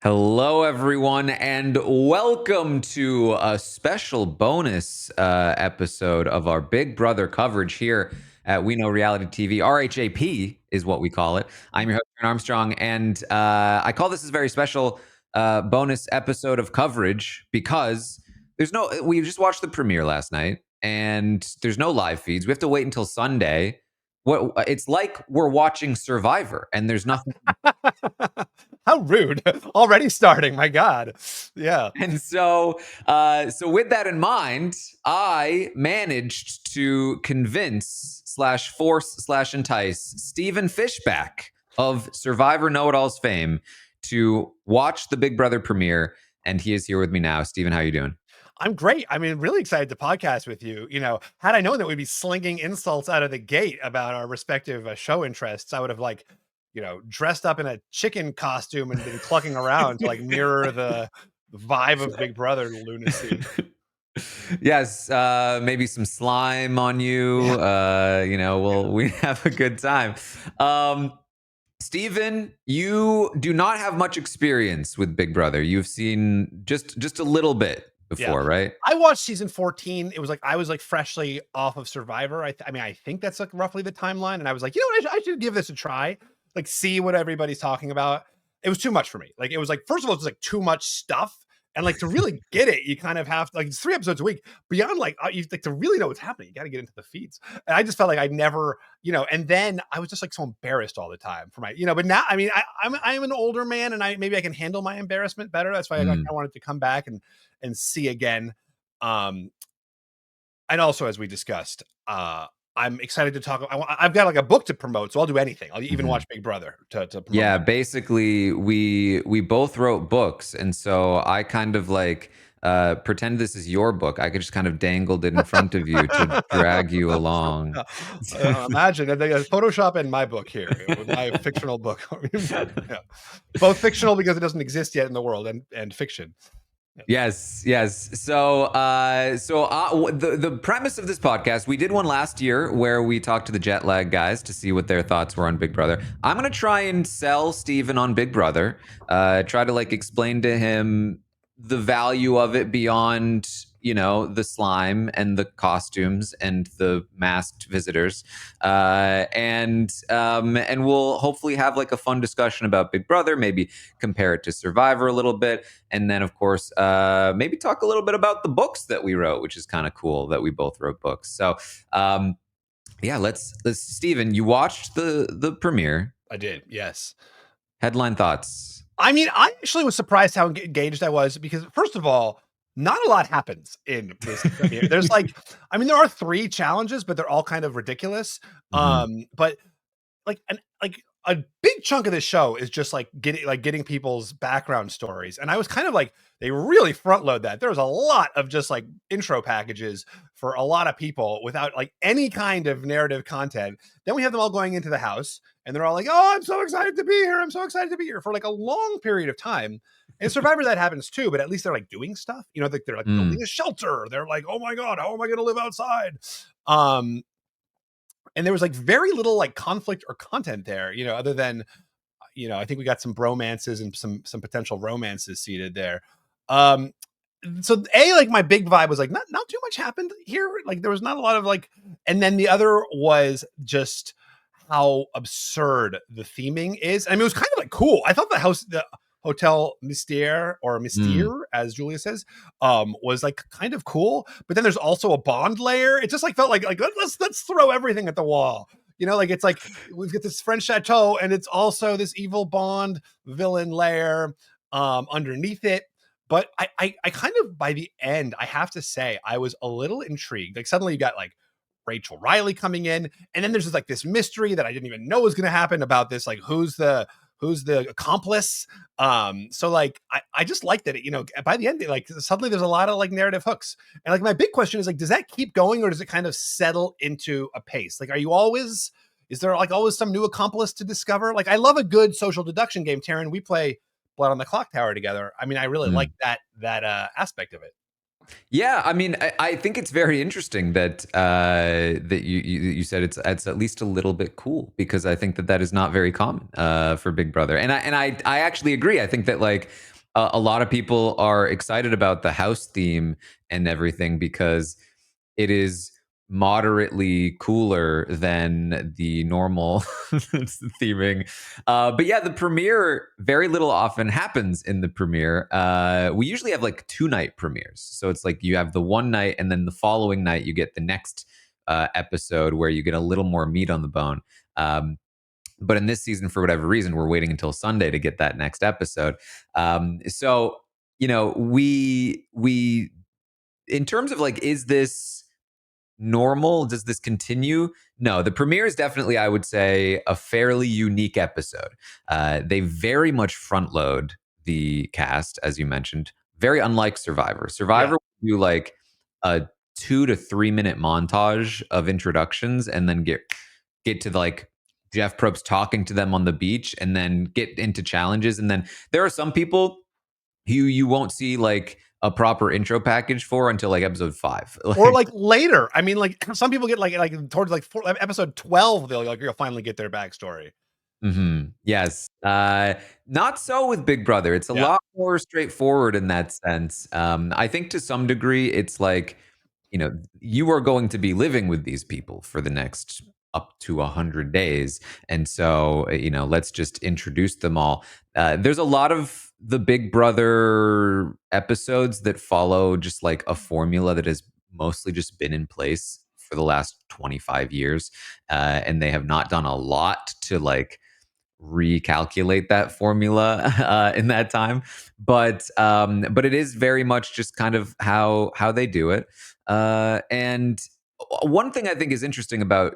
Hello, everyone, and welcome to a special bonus episode of our Big Brother coverage here at We Know Reality TV. RHAP is what we call it. I'm your host, Taran Armstrong, and I call this a very special bonus episode of coverage because we just watched the premiere last night, and there's no live feeds. We have to wait until Sunday. It's like we're watching Survivor, and there's nothing. How rude. Already starting. My God. Yeah. And so with that in mind, I managed to convince slash force slash entice Stephen Fishbach of Survivor Know-It-Alls fame to watch the Big Brother premiere, and he is here with me now. Stephen, how you doing? I'm great. I mean, really excited to podcast with you. Had I known that we'd be slinging insults out of the gate about our respective show interests, I would have dressed up in a chicken costume and been clucking around to mirror the vibe of Big Brother lunacy. Yes, maybe some slime on you. We have a good time. Stephen, you do not have much experience with Big Brother. You've seen just a little bit before, right? I watched season 14. It was I was freshly off of Survivor. I think that's roughly the timeline. And I was like, I should give this a try, see what everybody's talking about. It was too much for me. It was first of all, it's too much stuff. And to really get it, you kind of have to, it's 3 episodes a week. Beyond you to really know what's happening, you got to get into the feeds. And I just felt I never, and then I was just so embarrassed all the time for my, but now, I'm an older man and maybe I can handle my embarrassment better. That's why I wanted to come back and see again. And also, as we discussed, I'm excited to talk. I've got a book to promote, so I'll do anything. I'll even watch Big Brother to promote. Yeah, basically, we both wrote books, and so I kind of pretend this is your book. I could just kind of dangled it in front of you to drag you along. Imagine Photoshop in my book here, my fictional book. Yeah. Both fictional because it doesn't exist yet in the world, and fiction. Yes. So the premise of this podcast, we did one last year where we talked to the jet lag guys to see what their thoughts were on Big Brother. I'm going to try and sell Steven on Big Brother, try to explain to him the value of it beyond, the slime and the costumes and the masked visitors. And we'll hopefully have a fun discussion about Big Brother, maybe compare it to Survivor a little bit. And then, of course, maybe talk a little bit about the books that we wrote, which is kind of cool that we both wrote books. So, let's Stephen, you watched the premiere. I did, yes. Headline thoughts. I actually was surprised how engaged I was because, first of all, not a lot happens in this premiere. There's there are 3 challenges, but they're all kind of ridiculous. But a big chunk of this show is just getting people's background stories. And I was kind of they really front load that. There's a lot of just intro packages for a lot of people without any kind of narrative content. Then we have them all going into the house and they're all oh, I'm so excited to be here. I'm so excited to be here for a long period of time. And Survivor that happens too, but at least they're doing stuff, they're building a shelter. They're oh my God, how am I going to live outside? And there was very little conflict or content there, other than, I think we got some bromances and some potential romances seated there. So my big vibe was not too much happened here. There was not a lot of and then the other was just how absurd the theming is. It was kind of cool. I thought the Hotel Mystere or Mystere, as Julia says, was kind of cool. But then there's also a Bond layer. It just felt like let's throw everything at the wall. It's we've got this French chateau and it's also this evil Bond villain layer underneath it. But I kind of, by the end, I have to say, I was a little intrigued. Suddenly you got Rachel Riley coming in, and then there's just this mystery that I didn't even know was going to happen about this. Who's the accomplice? So I just liked that it, by the end, suddenly there's a lot of narrative hooks. And my big question is does that keep going or does it kind of settle into a pace? Is there always some new accomplice to discover? I love a good social deduction game, Taran. We play Blood on the Clock Tower together. I really like that aspect of it. Yeah, I mean, I think it's very interesting that that you said it's at least a little bit cool, because I think that that is not very common for Big Brother, and I actually agree. I think that like a lot of people are excited about the house theme and everything because it is moderately cooler than the normal theming. But yeah, the premiere, very little often happens in the premiere. We usually have like 2 night premieres. So it's like you have the one night, and then the following night you get the next episode where you get a little more meat on the bone. But in this season, for whatever reason, we're waiting until Sunday to get that next episode. So, we in terms of like, is this normal? Does this continue? No, the premiere is definitely, I would say, a fairly unique episode. They very much front load the cast, as you mentioned, very unlike Survivor. Yeah. Survivor will do like a 2 to 3 minute montage of introductions, and then get to like Jeff Probst talking to them on the beach, and then get into challenges. And then there are some people who you won't see like a proper intro package for until like episode 5. Or like later. I mean, like some people get like towards like episode 12, you'll finally get their backstory. Yes. Not so with Big Brother. It's a Yeah. lot more straightforward in that sense. I think to some degree, it's like, you are going to be living with these people for the next up to 100 days. And so, let's just introduce them all. There's a lot of the Big Brother episodes that follow just like a formula that has mostly just been in place for the last 25 years. And they have not done a lot to like recalculate that formula in that time, but it is very much just kind of how they do it. And one thing I think is interesting about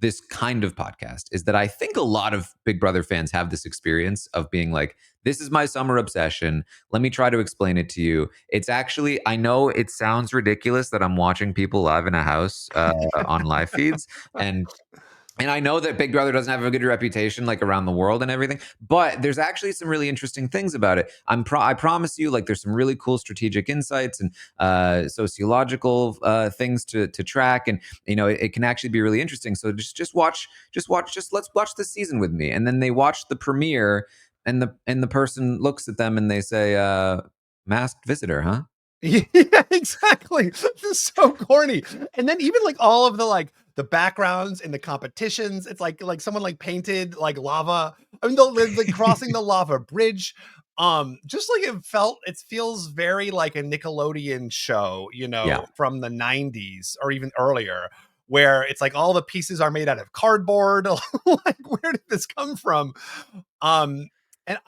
this kind of podcast is that I think a lot of Big Brother fans have this experience of being like, this is my summer obsession. Let me try to explain it to you. It's actually, I know it sounds ridiculous that I'm watching people live in a house on live feeds, and I know that Big Brother doesn't have a good reputation like around the world and everything, but there's actually some really interesting things about it. I promise you, like there's some really cool strategic insights and sociological things to track, and it can actually be really interesting. So just let's watch this season with me, and then they watch the premiere, and the person looks at them and they say, "Masked visitor, huh?" Yeah, exactly. This is so corny. And then even like all of the like the backgrounds in the competitions, it's like someone like painted like lava. I mean, like crossing the lava bridge. Just like it feels very like a Nickelodeon show, Yeah. from the 90s or even earlier, where it's like all the pieces are made out of cardboard. Like, where did this come from? Um,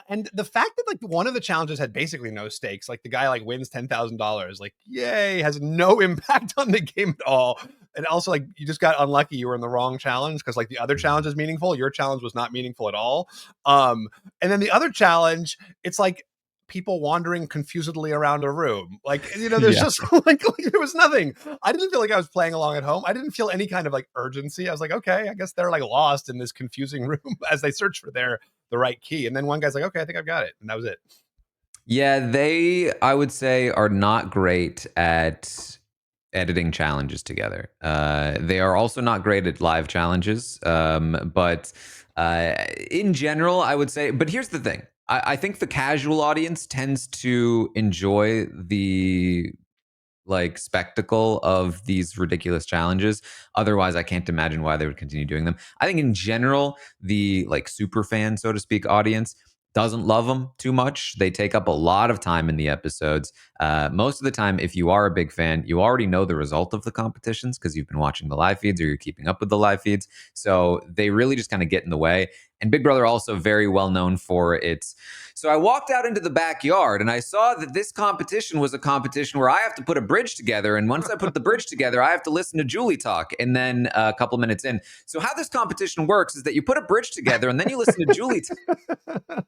and the fact that like one of the challenges had basically no stakes, like the guy like wins $10,000, like yay, has no impact on the game at all. And also like you just got unlucky, you were in the wrong challenge because like the other challenge is meaningful, your challenge was not meaningful at all. And then the other challenge, it's like people wandering confusedly around a room. Like, there's Yeah. just like there was nothing. I didn't feel like I was playing along at home. I didn't feel any kind of like urgency. I was like, okay, I guess they're like lost in this confusing room as they search for the right key. And then one guy's like, okay, I think I've got it. And that was it. Yeah, they, I would say, are not great at editing challenges together. They are also not great at live challenges. But in general, I would say, but here's the thing. I think the casual audience tends to enjoy the like spectacle of these ridiculous challenges. Otherwise, I can't imagine why they would continue doing them. I think in general, the like super fan, so to speak, audience doesn't love them too much. They take up a lot of time in the episodes. Most of the time, if you are a big fan, you already know the result of the competitions because you've been watching the live feeds or you're keeping up with the live feeds. So they really just kind of get in the way. And Big Brother also very well known for its. So I walked out into the backyard and I saw that this competition was a competition where I have to put a bridge together. And once I put the bridge together, I have to listen to Julie talk. And then a couple minutes in. So how this competition works is that you put a bridge together and then you listen to Julie talk.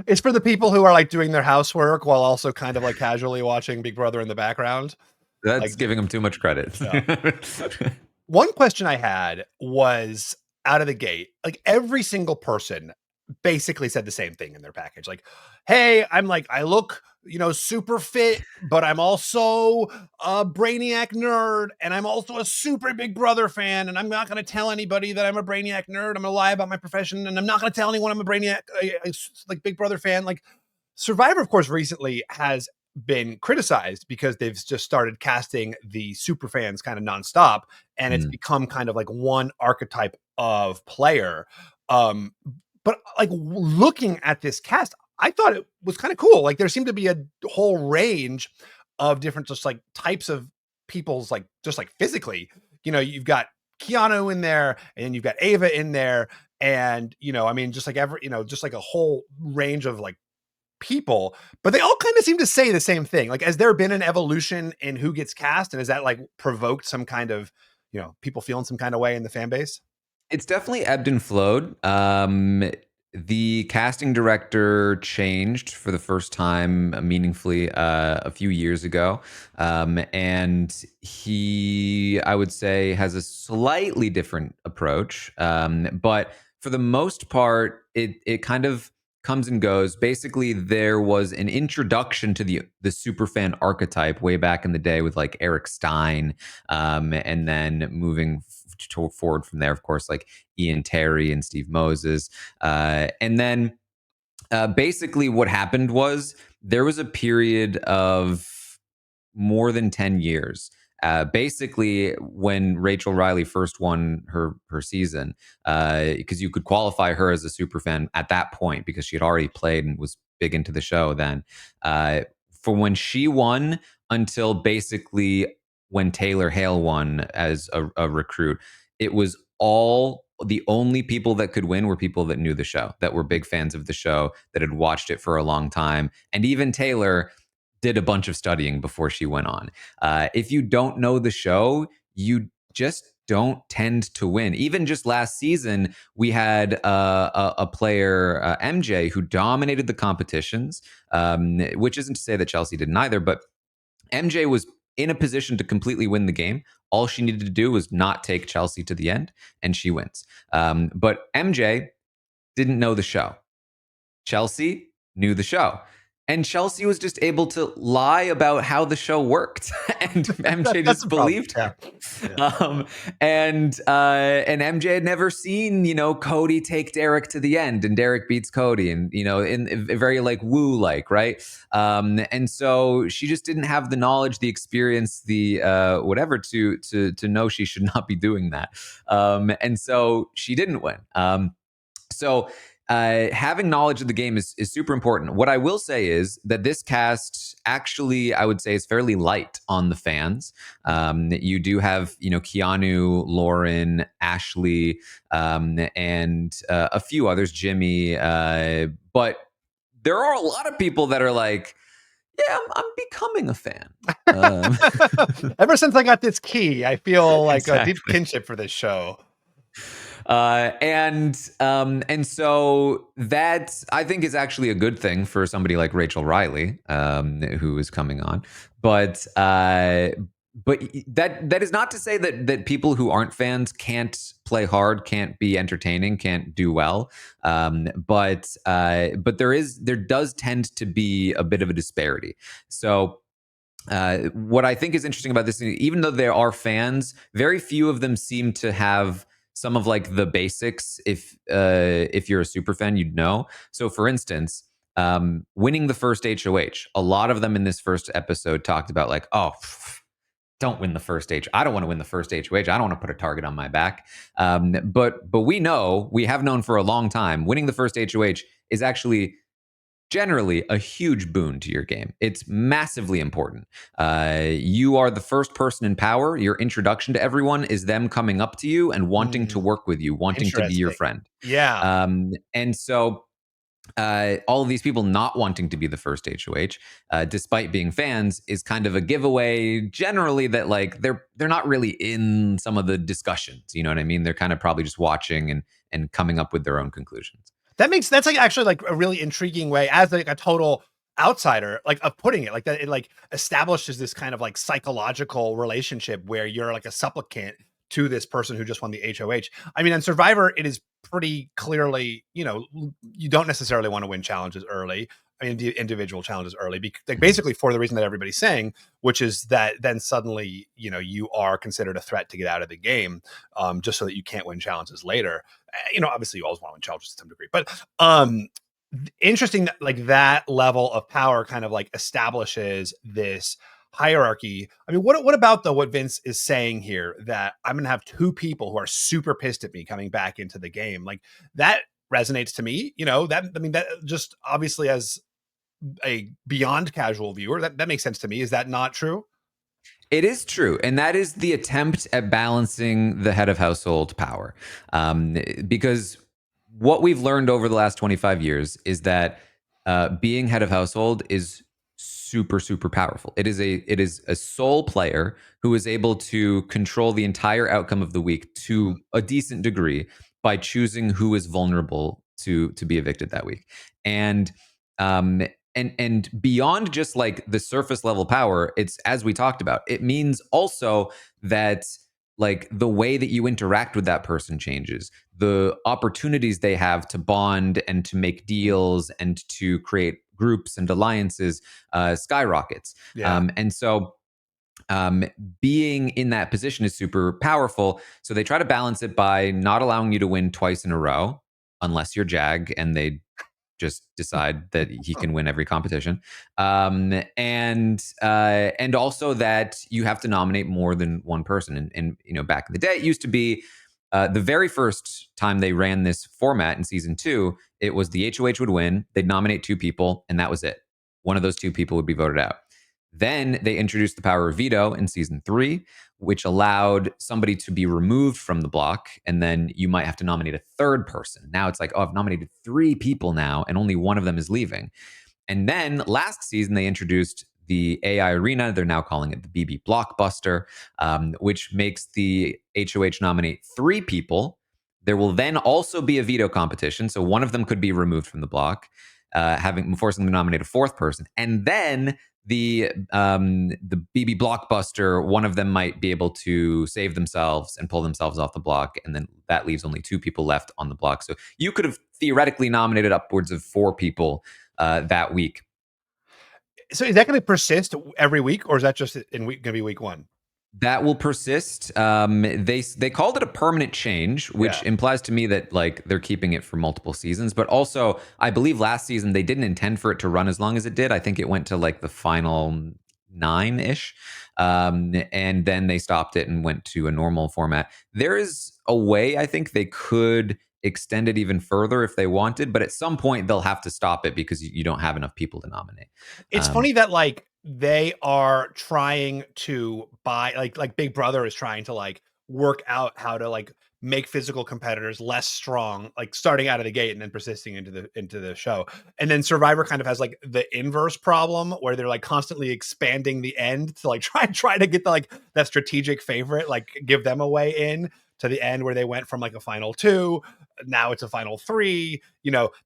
It's for the people who are like doing their housework while also kind of like casually watching Big Brother in the background. That's Like, giving them too much credit. yeah. One question I had was out of the gate, like every single person basically said the same thing in their package. Like, hey, I look, super fit, but I'm also a Brainiac nerd, and I'm also a super Big Brother fan, and I'm not going to tell anybody that I'm a Brainiac nerd. I'm going to lie about my profession, and I'm not going to tell anyone I'm a Brainiac, like Big Brother fan. Like, Survivor, of course, recently has been criticized because they've just started casting the super fans kind of nonstop, and it's Mm. become kind of like one archetype of player. Um, but like looking at this cast, I thought it was kind of cool. Like there seemed to be a whole range of different just like types of people's like just like physically. You've got Keanu in there, and you've got Ava in there, and I mean, just like just like a whole range of like people, but they all kind of seem to say the same thing. Like, has there been an evolution in who gets cast, and has that like provoked some kind of, people feeling some kind of way in the fan base? It's definitely ebbed and flowed. The casting director changed for the first time meaningfully a few years ago. And he, I would say, has a slightly different approach. But for the most part, it kind of comes and goes. Basically, there was an introduction to the superfan archetype way back in the day with like Eric Stein, and then moving forward from there, of course, like Ian Terry and Steve Moses. And then basically what happened was there was a period of more than 10 years. Basically, when Rachel Riley first won her season, because you could qualify her as a super fan at that point because she had already played and was big into the show then. For when she won until basically when Taylor Hale won as a recruit, it was all the only people that could win were people that knew the show, that were big fans of the show, that had watched it for a long time. And even Taylor did a bunch of studying before she went on. If you don't know the show, you just don't tend to win. Even just last season, we had a player, MJ, who dominated the competitions, which isn't to say that Chelsea didn't either, but MJ was in a position to completely win the game. All she needed to do was not take Chelsea to the end, and she wins. But MJ didn't know the show. Chelsea knew the show. And Chelsea was just able to lie about how the show worked, and MJ That's just the problem. believed Yeah. her. Yeah. And MJ had never seen Cody take Derek to the end, and Derek beats Cody, and in very like woo like, right? And so she just didn't have the knowledge, the experience, the whatever to know she should not be doing that. And so she didn't win. So having knowledge of the game is super important. What I will say is that this cast actually, I would say, is fairly light on the fans. You do have, Keanu, Lauren, Ashley, and a few others, Jimmy. But there are a lot of people that are like, yeah, I'm becoming a fan. Ever since I got this key, I feel like a deep Exactly. kinship for this show. And so that I think is actually a good thing for somebody like Rachel Riley, who is coming on. But that is not to say that people who aren't fans can't play hard, can't be entertaining, can't do well. But there does tend to be a bit of a disparity. So what I think is interesting about this, even though there are fans, very few of them seem to have some of like the basics. If you're a super fan, you'd know. So, for instance, winning the first HOH, a lot of them in this first episode talked about like, oh, don't win the first H. I don't want to win the first HOH. I don't want to put a target on my back. But we have known for a long time, winning the first HOH is actually generally a huge boon to your game. It's massively important. You are the first person in power. Your introduction to everyone is them coming up to you and wanting to work with you, wanting to be your Interesting. friend. Yeah. And so all of these people not wanting to be the first HOH, despite being fans, is kind of a giveaway. Generally, that like they're not really in some of the discussions. You know what I mean? They're kind of probably just watching and coming up with their own conclusions. That's like actually like a really intriguing way as like a total outsider, like of putting it like that. It like establishes this kind of like psychological relationship where you're like a supplicant to this person who just won the HOH. I mean, on Survivor, it is pretty clearly, you don't necessarily want to win challenges early. I mean, the individual challenges early, like basically for the reason that everybody's saying, which is that then suddenly, you are considered a threat to get out of the game, just so that you can't win challenges later. Obviously you always want to win challenges to some degree, but interesting that like that level of power kind of like establishes this hierarchy. I mean, what about though what Vince is saying here, that I'm gonna have two people who are super pissed at me coming back into the game? Like that resonates to me. That just obviously as a beyond casual viewer, that makes sense to me. Is that not true? It is true. And that is the attempt at balancing the head of household power. Because what we've learned over the last 25 years is that being head of household is super, super powerful. It is a sole player who is able to control the entire outcome of the week to a decent degree by choosing who is vulnerable to be evicted that week. And um, and beyond just like the surface level power, it's, as we talked about, it means also that like the way that you interact with that person changes, the opportunities they have to bond and to make deals and to create groups and alliances skyrockets. Yeah. And so um, being in that position is super powerful. So they try to balance it by not allowing you to win twice in a row, unless you're Jag and they just decide that he can win every competition, and also that you have to nominate more than one person. And back in the day, it used to be the very first time they ran this format in season 2, it was the HOH would win, they'd nominate 2 people, and that was it. One of those 2 people would be voted out. Then they introduced the power of veto in season 3, which allowed somebody to be removed from the block. And then you might have to nominate a third person. Now it's like, oh, I've nominated 3 people now, and only one of them is leaving. And then last season, they introduced the AI arena. They're now calling it the BB Blockbuster, which makes the HOH nominate 3 people. There will then also be a veto competition. So one of them could be removed from the block, forcing them to nominate a 4th person. And then the BB Blockbuster, one of them might be able to save themselves and pull themselves off the block, and then that leaves only 2 people left on the block. So you could have theoretically nominated upwards of 4 people that week. So is that going to persist every week, or is that just going to be week 1? That will persist. They called it a permanent change, which Yeah. implies to me that like they're keeping it for multiple seasons. But also, I believe last season they didn't intend for it to run as long as it did. I think it went to like the final 9-ish, and then they stopped it and went to a normal format. There is a way I think they could extend it even further if they wanted, but at some point they'll have to stop it because you don't have enough people to nominate. It's funny that like they are trying to buy, like Big Brother is trying to like work out how to like make physical competitors less strong, like starting out of the gate and then persisting into the show. And then Survivor kind of has like the inverse problem where they're like constantly expanding the end to like try to get the like that strategic favorite, like give them a way in to the end, where they went from like a final 2, now it's a final 3,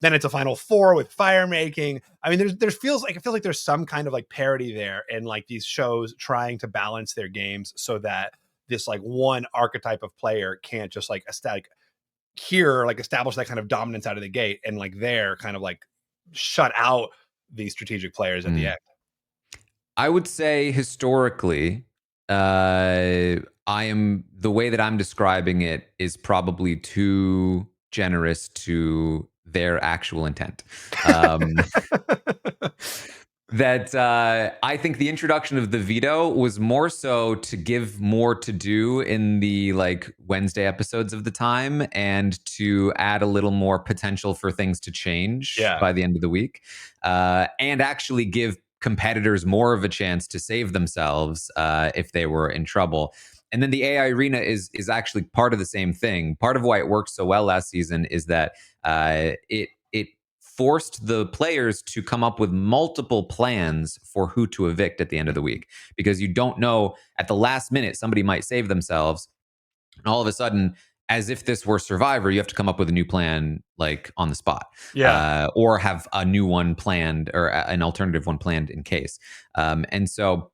then it's a final 4 with fire making. I mean, it feels like there's some kind of like parity there, and like these shows trying to balance their games so that this like one archetype of player can't just like establish that kind of dominance out of the gate, and like they're kind of like shut out these strategic players at the end. I would say historically, the way that I'm describing it is probably too generous to their actual intent. Um, that I think the introduction of the veto was more so to give more to do in the like Wednesday episodes of the time, and to add a little more potential for things to change Yeah. by the end of the week, and actually give competitors more of a chance to save themselves if they were in trouble. And then the AI arena is actually part of the same thing. Part of why it worked so well last season is that it forced the players to come up with multiple plans for who to evict at the end of the week, because you don't know, at the last minute somebody might save themselves, and all of a sudden, as if this were Survivor, you have to come up with a new plan like on the spot, Yeah. or have a new one planned, or an alternative one planned in case. And so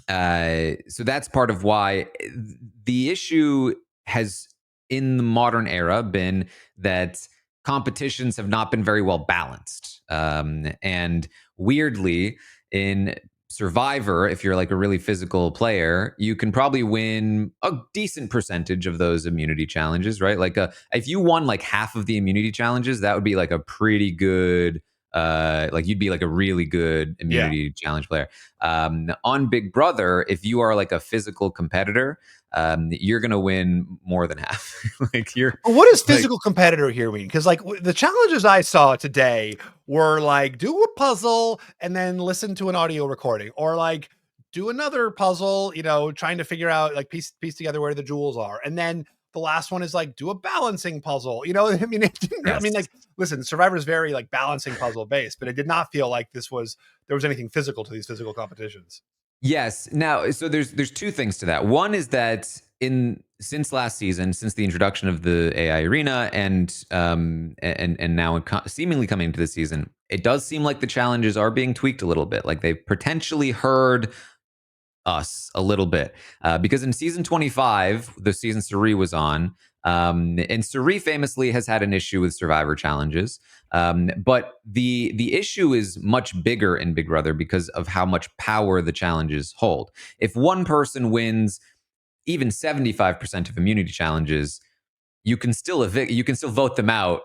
that's part of why the issue has in the modern era been that competitions have not been very well balanced. And weirdly, in Survivor, if you're like a really physical player, you can probably win a decent percentage of those immunity challenges, right? Like if you won like half of the immunity challenges, that would be like a pretty good like you'd be like a really good Yeah. immunity challenge player. On Big Brother, if you are like a physical competitor, you're gonna win more than half. Like you're But what does like physical competitor here mean? Because like the challenges I saw today were like do a puzzle and then listen to an audio recording, or like do another puzzle, trying to figure out like piece together where the jewels are, and then the last one is like do a balancing puzzle. I mean, I mean, yes. like listen, Survivor is very like balancing puzzle based, but it did not feel like there was anything physical to these physical competitions. Yes. Now, so there's two things to that. One is that in since last season, since the introduction of the AI arena, and now seemingly coming into this season, it does seem like the challenges are being tweaked a little bit. Like they've potentially heard us a little bit because in season 25, the season Suri was on, and Suri famously has had an issue with Survivor challenges. But the issue is much bigger in Big Brother because of how much power the challenges hold. If one person wins even 75% of immunity challenges, you can still vote them out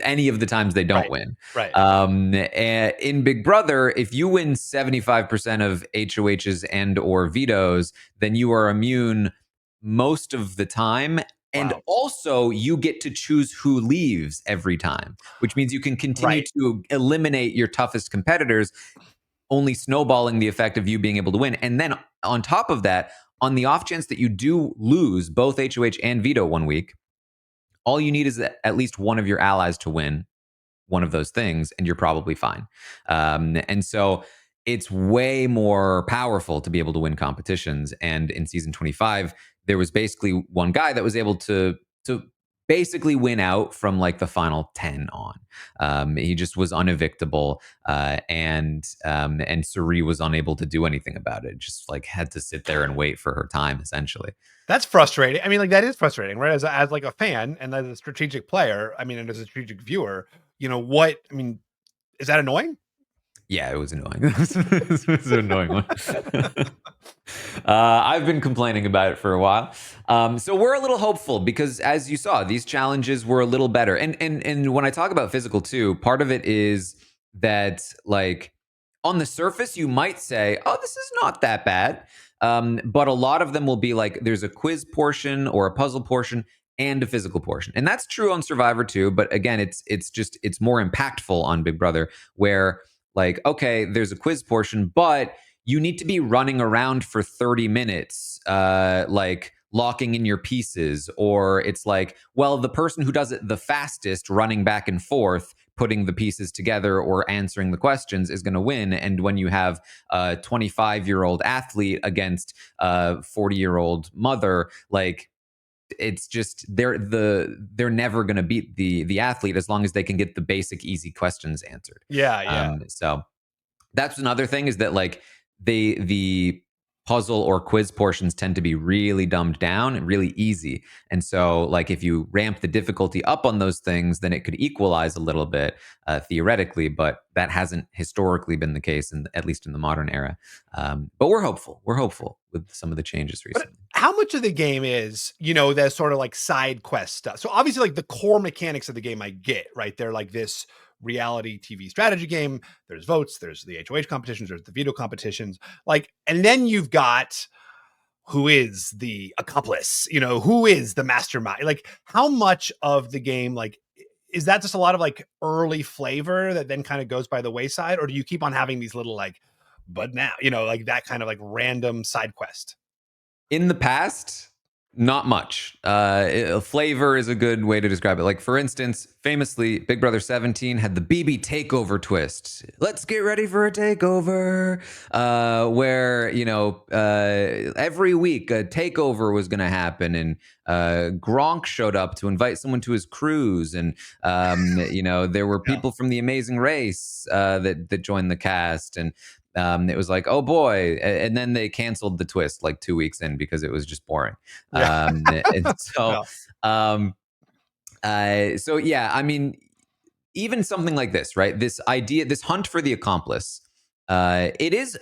any of the times they don't Right. win. Right. In Big Brother, if you win 75% of HOHs and or vetoes, then you are immune most of the time. And Wow. also, you get to choose who leaves every time, which means you can continue Right. to eliminate your toughest competitors, only snowballing the effect of you being able to win. And then on top of that, on the off chance that you do lose both HOH and veto one week, all you need is at least one of your allies to win one of those things, and you're probably fine. And so it's way more powerful to be able to win competitions. And in season 25, there was basically one guy that was able to basically win out from like the final 10 on. He just was unevictable, and Suri was unable to do anything about it. Just like had to sit there and wait for her time, essentially. That's frustrating. I mean, like that is frustrating, right? As like a fan and as a strategic player, I mean, and as a strategic viewer, what I mean, is that annoying? Yeah, it was annoying. It was an annoying one. I've been complaining about it for a while. So we're a little hopeful because, as you saw, these challenges were a little better. And when I talk about physical too, part of it is that, like, on the surface, you might say, "Oh, this is not that bad," but a lot of them will be like, "There's a quiz portion or a puzzle portion." And a physical portion, and that's true on Survivor too. But again, it's more impactful on Big Brother, where like, okay, there's a quiz portion, but you need to be running around for 30 minutes, like locking in your pieces. Or it's like, well, the person who does it the fastest, running back and forth, putting the pieces together or answering the questions, is going to win. And when you have a 25-year-old athlete against a 40-year-old mother, like, it's just they're never going to beat the athlete as long as they can get the basic easy questions answered. Yeah, yeah. So that's another thing, is that like the puzzle or quiz portions tend to be really dumbed down and really easy. And so like if you ramp the difficulty up on those things, then it could equalize a little bit, theoretically, but that hasn't historically been the case, at least in the modern era. But we're hopeful with some of the changes But recently. how much of the game is, that sort of like side quest stuff? So obviously, like the core mechanics of the game, I get, right? They're like this reality TV strategy game. There's votes, there's the HOH competitions, there's the veto competitions. Like, and then you've got who is the accomplice, who is the mastermind? Like, how much of the game, like, is that just a lot of like early flavor that then kind of goes by the wayside? Or do you keep on having these little like, but now, like that kind of like random side quest? In the past, not much. Flavor is a good way to describe it. Like, for instance, famously, Big Brother 17 had the BB takeover twist. Let's get ready for a takeover. Where, every week a takeover was going to happen. And Gronk showed up to invite someone to his cruise. And, there were Yeah. people from The Amazing Race that joined the cast. And It was like, oh boy, and then they canceled the twist like 2 weeks in because it was just boring. Yeah. And so, Yeah. um, so yeah, I mean, even something like this, right? This idea, this hunt for the accomplice. It's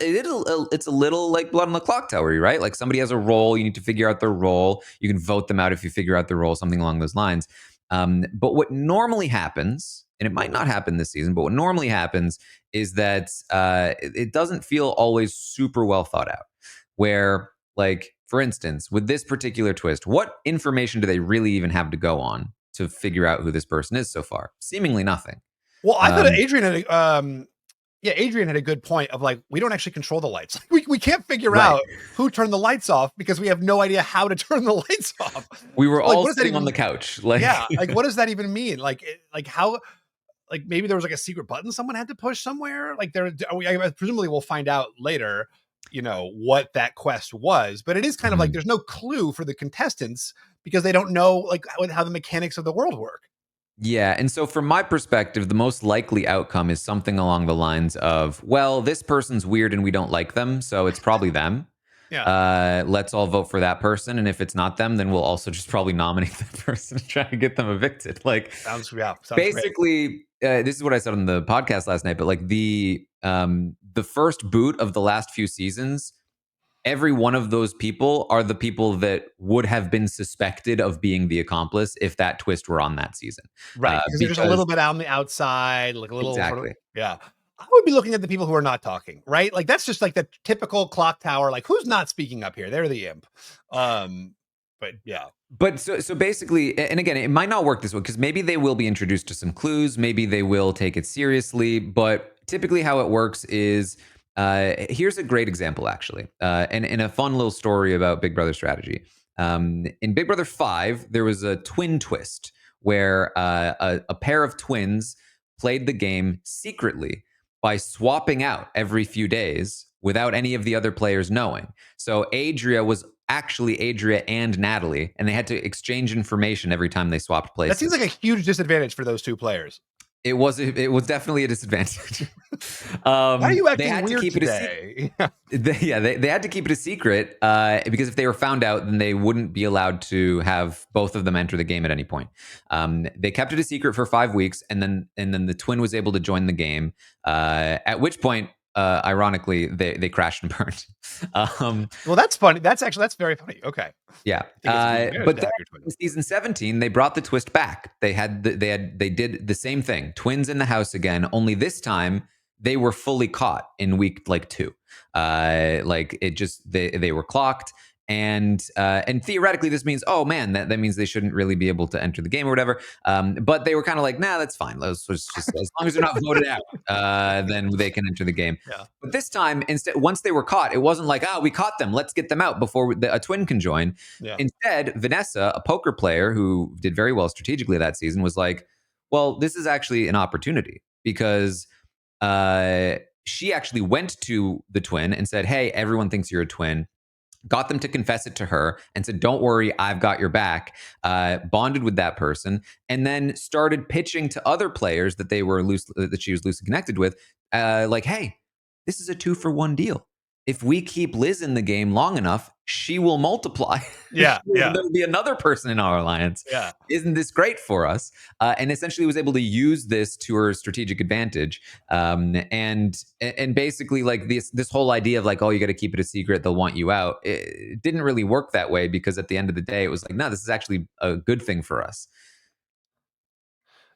a little like Blood on the Clock Tower, right? Like somebody has a role, you need to figure out their role. You can vote them out if you figure out their role, something along those lines. But what normally happens, and it might not happen this season, but what normally happens is that it doesn't feel always super well thought out. Where, like, for instance, with this particular twist, what information do they really even have to go on to figure out who this person is so far? Seemingly nothing. Well, I thought Um, Adrian had a good point of like, we don't actually control the lights. We can't figure right. out who turned the lights off because we have no idea how to turn the lights off. We were So, like, all what does that sitting on even? the couch. Like, Yeah, like what does that even mean? Like how? Like maybe there was like a secret button someone had to push somewhere. Like presumably we'll find out later, what that quest was. But it is kind of like mhm. there's no clue for the contestants because they don't know like how the mechanics of the world work. Yeah. And so, from my perspective, the most likely outcome is something along the lines of, well, this person's weird and we don't like them. So it's probably them. Yeah, Let's all vote for that person. And if it's not them, then we'll also just probably nominate that person and try to get them evicted. Like, sounds great. basically, this is what I said on the podcast last night, but like the first boot of the last few seasons, every one of those people are the people that would have been suspected of being the accomplice if that twist were on that season. Right, because they're just a Because little bit on the outside, like a little sort of exactly. yeah. I would be looking at the people who are not talking, right? Like that's just like the typical clock tower. Like who's not speaking up here? They're the imp. But yeah, But so basically, and again, it might not work this way because maybe they will be introduced to some clues, maybe they will take it seriously. But typically, how it works is here's a great example, actually, and a fun little story about Big Brother strategy. In Big Brother 5, there was a twin twist where a pair of twins played the game secretly by swapping out every few days without any of the other players knowing. So Adria was actually Adria and Natalie, and they had to exchange information every time they swapped that seems places. like a huge disadvantage for those two players. It was definitely a disadvantage. Why are you They acting had to weird keep it a secret. today? They had to keep it a secret because if they were found out, then they wouldn't be allowed to have both of them enter the game at any point. They kept it a secret for 5 weeks, and then the twin was able to join the game. At which point, ironically, they crashed and burned. Um, Well, that's funny. That's very funny. Okay, I yeah, think it's a disadvantage but to then have your twin. in season 17, they brought the twist back. They did the same thing. Twins in the house again. Only this time they were fully caught in week like 2. Like it just they were clocked. And theoretically, this means, oh man, that means they shouldn't really be able to enter the game or whatever. But they were kind of like, nah, that's fine. Let's just as long as they're not voted out, then they can enter the game. Yeah, But this time, instead, once they were caught, it wasn't like, we caught them. Let's get them out before a twin can join. yeah, Instead, Vanessa, a poker player who did very well strategically that season, was like, well, this is actually an opportunity because she actually went to the twin and said, hey, everyone thinks you're a twin, got them to confess it to her and said, don't worry, I've got your back, bonded with that person, and then started pitching to other players that that she was loosely connected with, like, hey, this is a 2-for-1 deal. If we keep Liz in the game long enough, she will multiply. yeah, yeah, There'll be another person in our alliance. yeah. Isn't this great for us? And essentially was able to use this to her strategic advantage. And basically, like this whole idea of like, oh, you got to keep it a secret, they'll want you out. It didn't really work that way because at the end of the day, it was like, no, this is actually a good thing for us.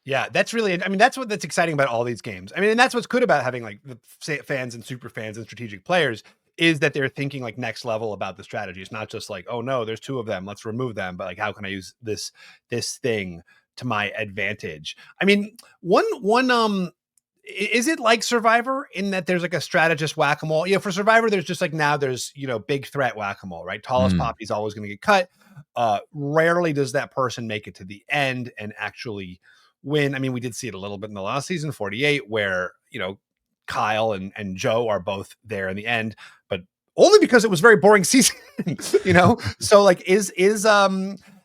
Yeah, that's really. I mean, that's exciting about all these games. I mean, and that's what's good about having like the fans and super fans and strategic players is that they're thinking like next level about the strategy. It's not just like, oh no, there's 2 of them, let's remove them, but like, how can I use this thing to my advantage? I mean, one is it like Survivor in that there's like a strategist whack-a-mole? For Survivor, there's just like now there's big threat whack-a-mole, right? Tallest Mm. Poppy's always going to get cut. Rarely does that person make it to the end and actually win. I mean, we did see it a little bit in the last season, 48, where Kyle and Joe are both there in the end, but only because it was a very boring season. So like is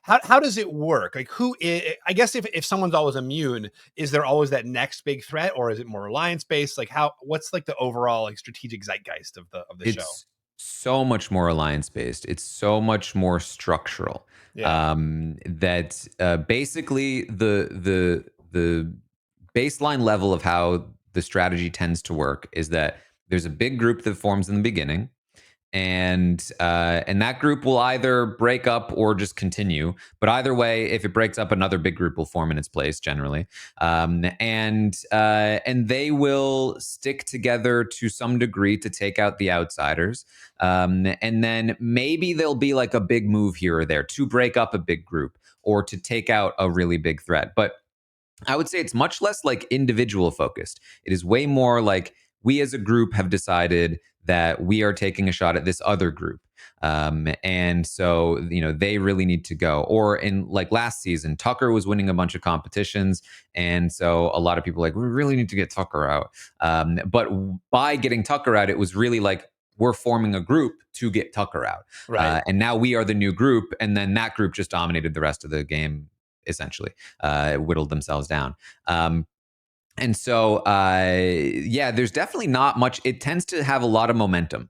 how does it work? Like who is, I guess if someone's always immune, is there always that next big threat, or is it more alliance based? Like what's like the overall like strategic zeitgeist of the show? It's so much more alliance based. It's so much more structural. Yeah. That basically the baseline level of how the strategy tends to work is that there's a big group that forms in the beginning, and that group will either break up or just continue. But either way, if it breaks up, another big group will form in its place generally, and they will stick together to some degree to take out the outsiders. And then maybe there'll be like a big move here or there to break up a big group or to take out a really big threat. But I would say it's much less like individual focused. It is way more like we as a group have decided that we are taking a shot at this other group. And so, they really need to go. Or in like last season, Tucker was winning a bunch of competitions. And so a lot of people were like, we really need to get Tucker out. But by getting Tucker out, it was really like, we're forming a group to get Tucker out. Right. And now we are the new group. And then that group just dominated the rest of the game, essentially, whittled themselves down. And so, yeah, there's definitely not much. It tends to have a lot of momentum.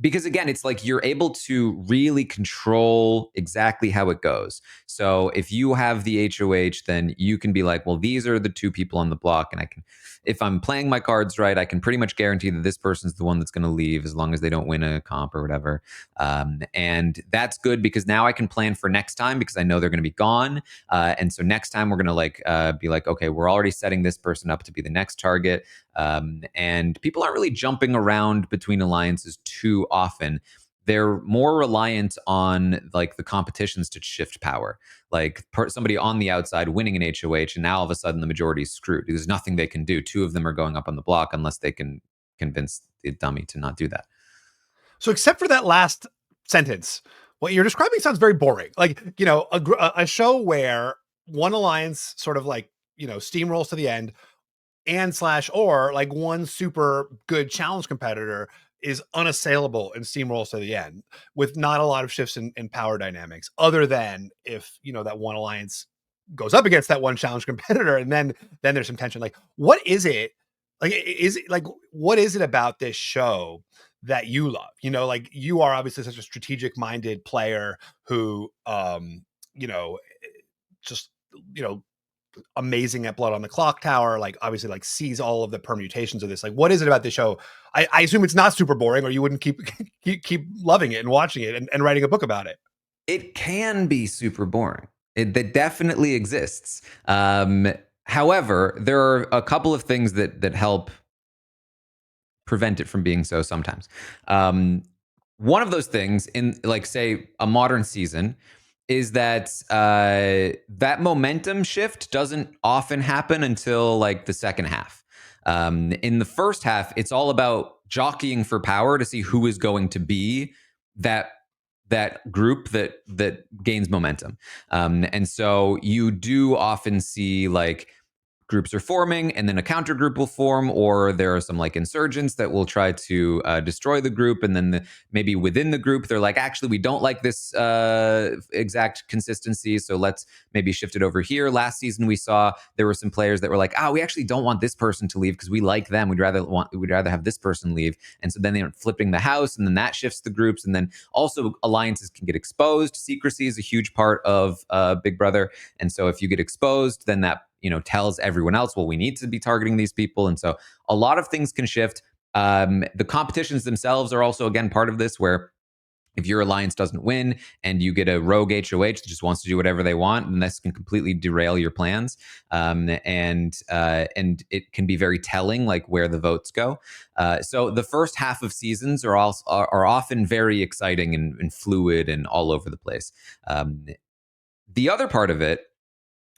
Because again, it's like you're able to really control exactly how it goes. So if you have the HOH, then you can be like, well, these are the two people on the block. And if I'm playing my cards right, I can pretty much guarantee that this person's the one that's going to leave as long as they don't win a comp or whatever. And that's good because now I can plan for next time because I know they're going to be gone. And so next time we're going to be like, okay, we're already setting this person up to be the next target. And people aren't really jumping around between alliances too often. They're more reliant on like the competitions to shift power, like somebody on the outside winning an HOH, and now all of a sudden the majority is screwed. There's nothing they can do. Two of them are going up on the block unless they can convince the dummy to not do that. So except for that last sentence, what you're describing sounds very boring. Like, a show where one alliance sort of like, steamrolls to the end, and slash or like one super good challenge competitor is unassailable and steamrolls to the end with not a lot of shifts in power dynamics, other than if that one alliance goes up against that one challenge competitor, and then there's some tension. Like, what is it? Like, is it like what is it about this show that you love? Like, you are obviously such a strategic minded player who, just amazing at Blood on the Clock Tower, like obviously like sees all of the permutations of this. Like, what is it about the show? I assume it's not super boring, or you wouldn't keep loving it and watching it and writing a book about it. It can be super boring. That definitely exists. However, there are a couple of things that help prevent it from being so sometimes. One of those things in like say a modern season is that that momentum shift doesn't often happen until like the second half. In the first half, it's all about jockeying for power to see who is going to be that group that gains momentum. And so you do often see like groups are forming and then a counter group will form, or there are some like insurgents that will try to destroy the group, and then maybe within the group they're like, actually we don't like this exact consistency, so let's maybe shift it over here. Last season we saw there were some players that were like, we actually don't want this person to leave because we like them, we'd rather have this person leave, and so then they're flipping the house, and then that shifts the groups. And then also alliances can get exposed. Secrecy is a huge part of Big Brother, and so if you get exposed, then that tells everyone else, well, we need to be targeting these people. And so a lot of things can shift. The competitions themselves are also, again, part of this, where if your alliance doesn't win and you get a rogue HOH that just wants to do whatever they want, then this can completely derail your plans. And it can be very telling, like where the votes go. So the first half of seasons are often very exciting and fluid and all over the place. The other part of it,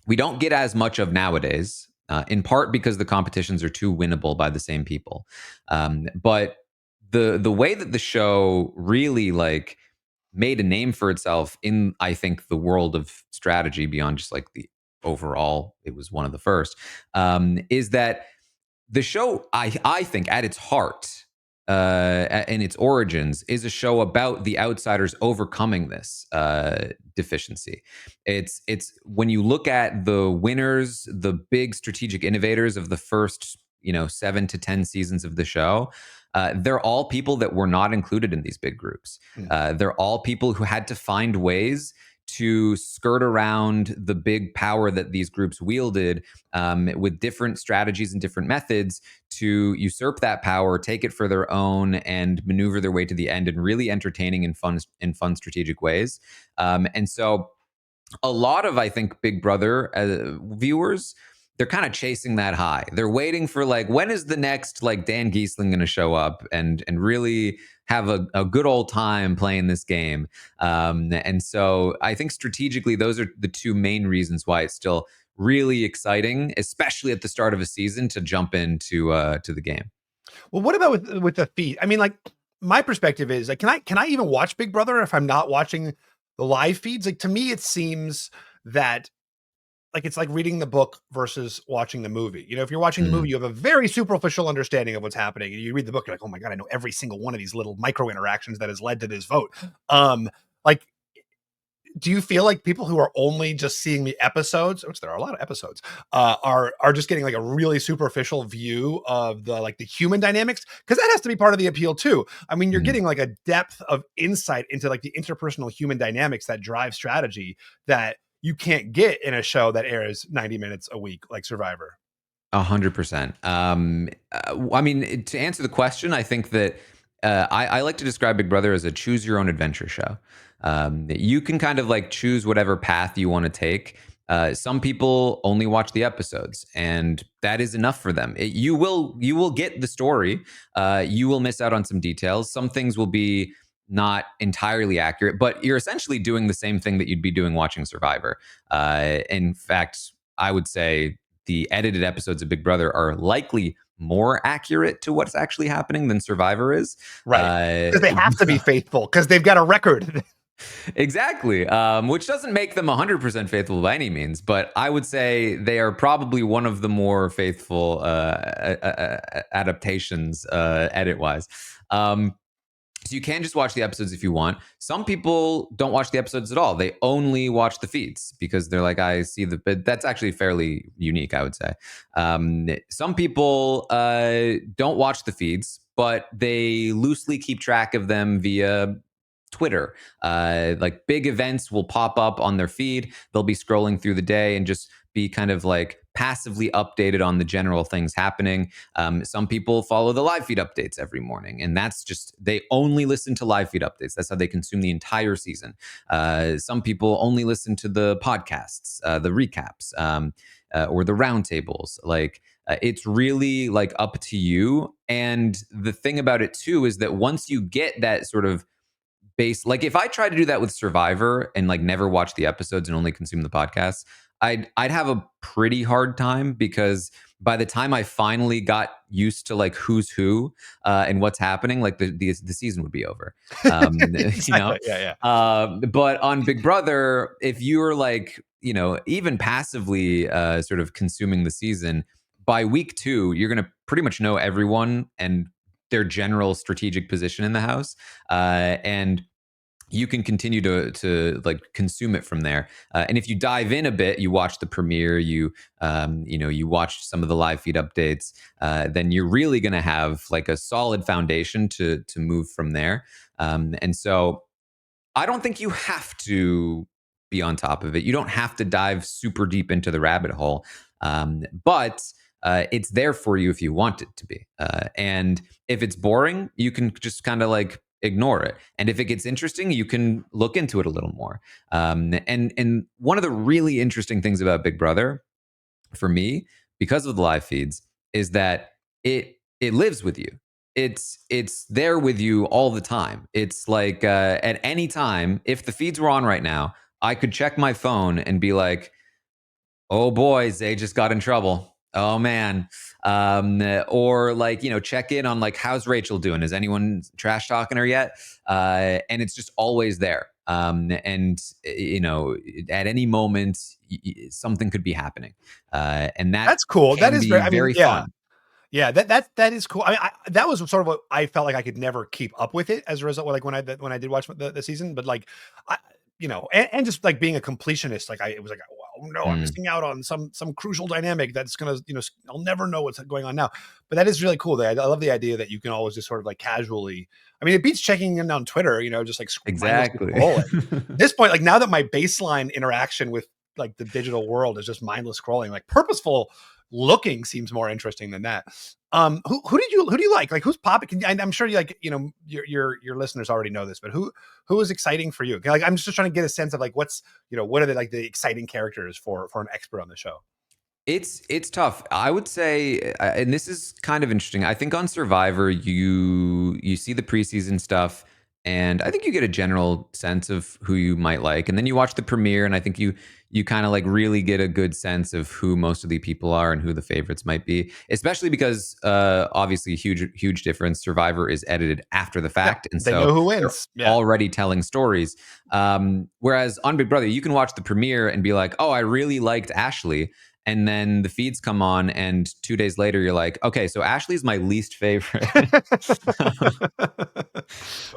we don't get as much of nowadays, in part because the competitions are too winnable by the same people. But the way that the show really like made a name for itself in, I think, the world of strategy beyond just like the overall, it was one of the first, is that the show, I think, at its heart, in its origins is a show about the outsiders overcoming this deficiency. It's when you look at the winners, the big strategic innovators of the first 7 to 10 seasons of the show. They're all people that were not included in these big groups. They're all people who had to find ways to skirt around the big power that these groups wielded with different strategies and different methods to usurp that power, take it for their own, and maneuver their way to the end in really entertaining and fun strategic ways. And so, a lot of I think Big Brother viewers, they're kind of chasing that high. They're waiting for like, when is the next like Dan Giesling going to show up and really have a good old time playing this game. And so I think strategically, those are the two main reasons why it's still really exciting, especially at the start of a season, to jump into to the game. Well, what about with the feed? I mean, like my perspective is like, can I even watch Big Brother if I'm not watching the live feeds? Like to me, it seems that like it's like reading the book versus watching the movie. You know, if you're watching the movie, Mm. you have a very superficial understanding of what's happening, and you read the book, you're like, oh my god, I know every single one of these little micro interactions that has led to this vote. Like do you feel like people who are only just seeing the episodes, which there are a lot of episodes, are just getting like a really superficial view of the like the human dynamics? Because that has to be part of the appeal too. I mean, you're Mm. getting like a depth of insight into like the interpersonal human dynamics that drive strategy that you can't get in a show that airs 90 minutes a week like Survivor. 100%. I mean, to answer the question, I think that I like to describe Big Brother as a choose your own adventure show. You can kind of like choose whatever path you want to take. Some people only watch the episodes, and that is enough for them. You will get the story. You will miss out on some details. Some things will be not entirely accurate, but you're essentially doing the same thing that you'd be doing watching Survivor. In fact, I would say the edited episodes of Big Brother are likely more accurate to what's actually happening than Survivor is. Right. Because they have to be faithful because they've got a record. Exactly, which doesn't make them 100% faithful by any means, but I would say they are probably one of the more faithful adaptations edit-wise. So you can just watch the episodes if you want. Some people don't watch the episodes at all. They only watch the feeds because they're like, I see the. But that's actually fairly unique, I would say. Some people don't watch the feeds, but they loosely keep track of them via Twitter. Like big events will pop up on their feed. They'll be scrolling through the day and just be kind of like passively updated on the general things happening. Some people follow the live feed updates every morning, and that's just they only listen to live feed updates. That's how they consume the entire season. Some people only listen to the podcasts, the recaps, or the roundtables. Like it's really like up to you. And the thing about it too is that once you get that sort of base, like if I try to do that with Survivor and like never watch the episodes and only consume the podcasts, I'd have a pretty hard time because by the time I finally got used to like who's who and what's happening, like the season would be over. You know, Exactly. Yeah, yeah. but on Big Brother, if you're like even passively sort of consuming the season, by week 2 you're gonna pretty much know everyone and their general strategic position in the house, and you can continue to like consume it from there. And if you dive in a bit, you watch the premiere, you watch some of the live feed updates, then you're really going to have like a solid foundation to move from there. And so I don't think you have to be on top of it. You don't have to dive super deep into the rabbit hole, but it's there for you if you want it to be. And if it's boring, you can just kind of like ignore it. And if it gets interesting, you can look into it a little more. And one of the really interesting things about Big Brother for me, because of the live feeds, is that it lives with you. It's there with you all the time. It's like at any time, if the feeds were on right now, I could check my phone and be like, "Oh boy, Zay just got in trouble. Oh man," or like check in on like how's Rachel doing? Is anyone trash talking her yet? And it's just always there. And at any moment, something could be happening, and that That's cool. That can is be very, I mean, very yeah. fun. Yeah, that is cool. I mean, that was sort of what I felt like I could never keep up with it as a result. Like when I did watch the season, but like, I, and just like being a completionist, like it was like, oh no, I'm Mm, missing out on some crucial dynamic that's gonna, I'll never know what's going on now. But that is really cool. I love the idea that you can always just sort of like casually. I mean, it beats checking in on Twitter, just like mindlessly exactly. scrolling. At this point, like now that my baseline interaction with like the digital world is just mindless scrolling, like purposeful looking seems more interesting than that. Who do you like? Like who's popping? I'm sure you like, your listeners already know this, but who is exciting for you? Like I'm just trying to get a sense of like what's, what are the like the exciting characters for an expert on the show? It's tough. I would say, and this is kind of interesting. I think on Survivor, you see the preseason stuff, and I think you get a general sense of who you might like, and then you watch the premiere, and I think you kind of like really get a good sense of who most of the people are and who the favorites might be. Especially because obviously, huge difference. Survivor is edited after the Yeah, fact, and they so know who they're wins. Yeah, already telling stories. Whereas on Big Brother, you can watch the premiere and be like, "Oh, I really liked Ashley." And then the feeds come on, and 2 days later, you're like, okay, so Ashley's my least favorite.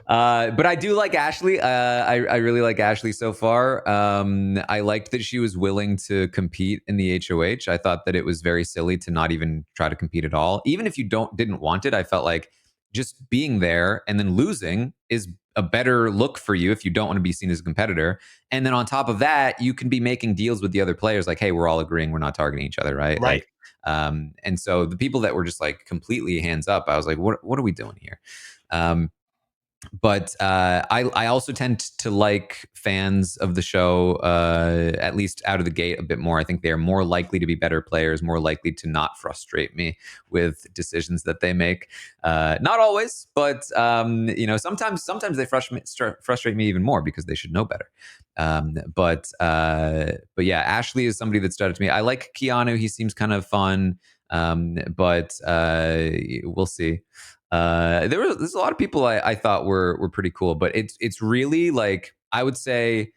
But I do like Ashley. I really like Ashley so far. I liked that she was willing to compete in the HOH. I thought that it was very silly to not even try to compete at all. Even if you didn't want it, I felt like just being there and then losing is a better look for you if you don't want to be seen as a competitor. And then on top of that, you can be making deals with the other players like, hey, we're all agreeing we're not targeting each other, right? right. Like, and so the people that were just like completely hands up, I was like, what are we doing here? But I also tend to like fans of the show, at least out of the gate, a bit more. I think they are more likely to be better players, more likely to not frustrate me with decisions that they make. Not always, but sometimes they frustrate me even more because they should know better. But yeah, Ashley is somebody that stood out to me. I like Keanu; he seems kind of fun. But we'll see. There's a lot of people I thought were pretty cool, but it's really like I would say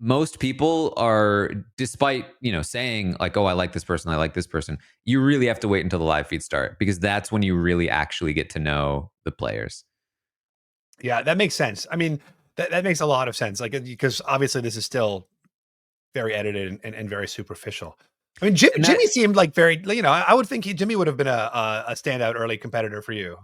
most people are, despite saying like, oh, I like this person, I like this person, you really have to wait until the live feeds start because that's when you really actually get to know the players. Yeah, that makes sense. I mean, that makes a lot of sense. Like because obviously this is still very edited and very superficial. I mean, And Jimmy seemed like very, I would think Jimmy would have been a standout early competitor for you.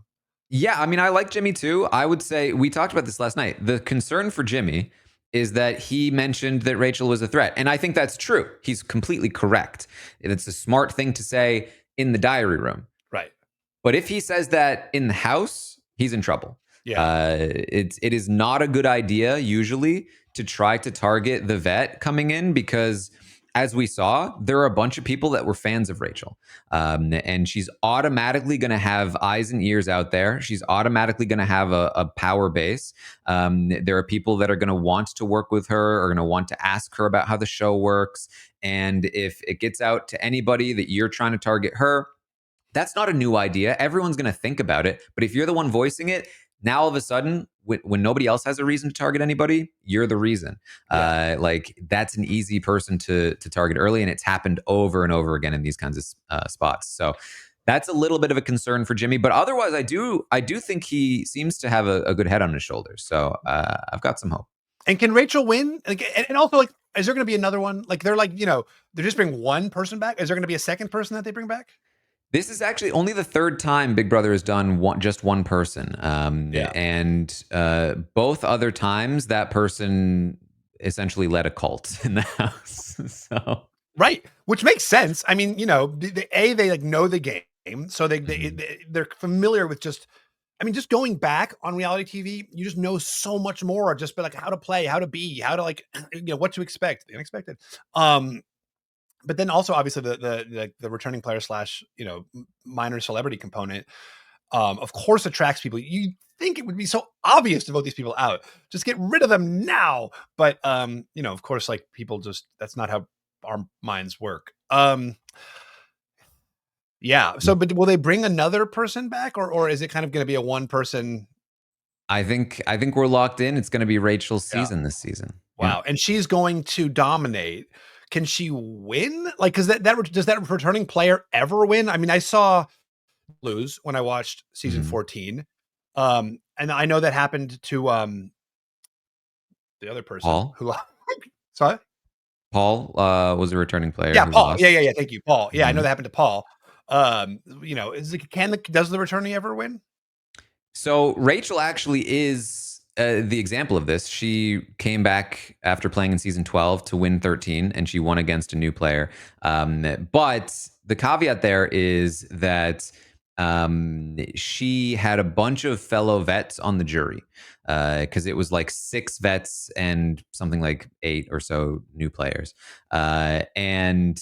yeah, I mean, I like Jimmy too. I would say we talked about this last night. The concern for Jimmy is that he mentioned that Rachel was a threat. And I think that's true. He's completely correct. It's a smart thing to say in the diary room. Right. But if he says that in the house, he's in trouble. Yeah. It is not a good idea usually to try to target the vet coming in because, as we saw, there are a bunch of people that were fans of Rachel, and she's automatically going to have eyes and ears out there. She's automatically going to have a power base. There are people that are going to want to work with her, or going to want to ask her about how the show works. And if it gets out to anybody that you're trying to target her, that's not a new idea. Everyone's going to think about it. But if you're the one voicing it, now all of a sudden, when nobody else has a reason to target anybody, you're the reason. Yeah. Like that's an easy person to target early, and it's happened over and over again in these kinds of spots. So that's a little bit of a concern for Jimmy. But otherwise, I do think he seems to have a good head on his shoulders. So I've got some hope. And can Rachel win? Like, and also like, is there going to be another one? Like they're like, they're just bring one person back. Is there going to be a second person that they bring back? This is actually only the third time Big Brother has done just one person, Yeah. and both other times that person essentially led a cult in the house. So, Right. Which makes sense. I mean, they like know the game. So mhm. they're familiar with just, I mean, just going back on reality TV, you just know so much more, just like how to play, how to be, how to like, what to expect, the unexpected. Um, but then also obviously the returning player slash, minor celebrity component, of course attracts people. You think it would be so obvious to vote these people out. Just get rid of them now. But of course, like people just, that's not how our minds work. Yeah. So, but will they bring another person back, or is it kind of going to be a one person? I think we're locked in. It's going to be Rachel's Yeah. season this season. Yeah. Wow. And she's going to dominate can she win? Like, because does that returning player ever win? I mean, I saw lose when I watched season Mhm. 14. And I know that happened to the other person Paul. who sorry. Paul was a returning player Yeah, who Paul. lost. Yeah. Thank you, Paul. Yeah, I know Mhm. that happened to Paul. Does the returning ever win? So Rachel actually is the example of this. She came back after playing in season 12 to win 13, and she won against a new player. But the caveat there is that she had a bunch of fellow vets on the jury because it was like 6 vets and something like 8 or so new players. And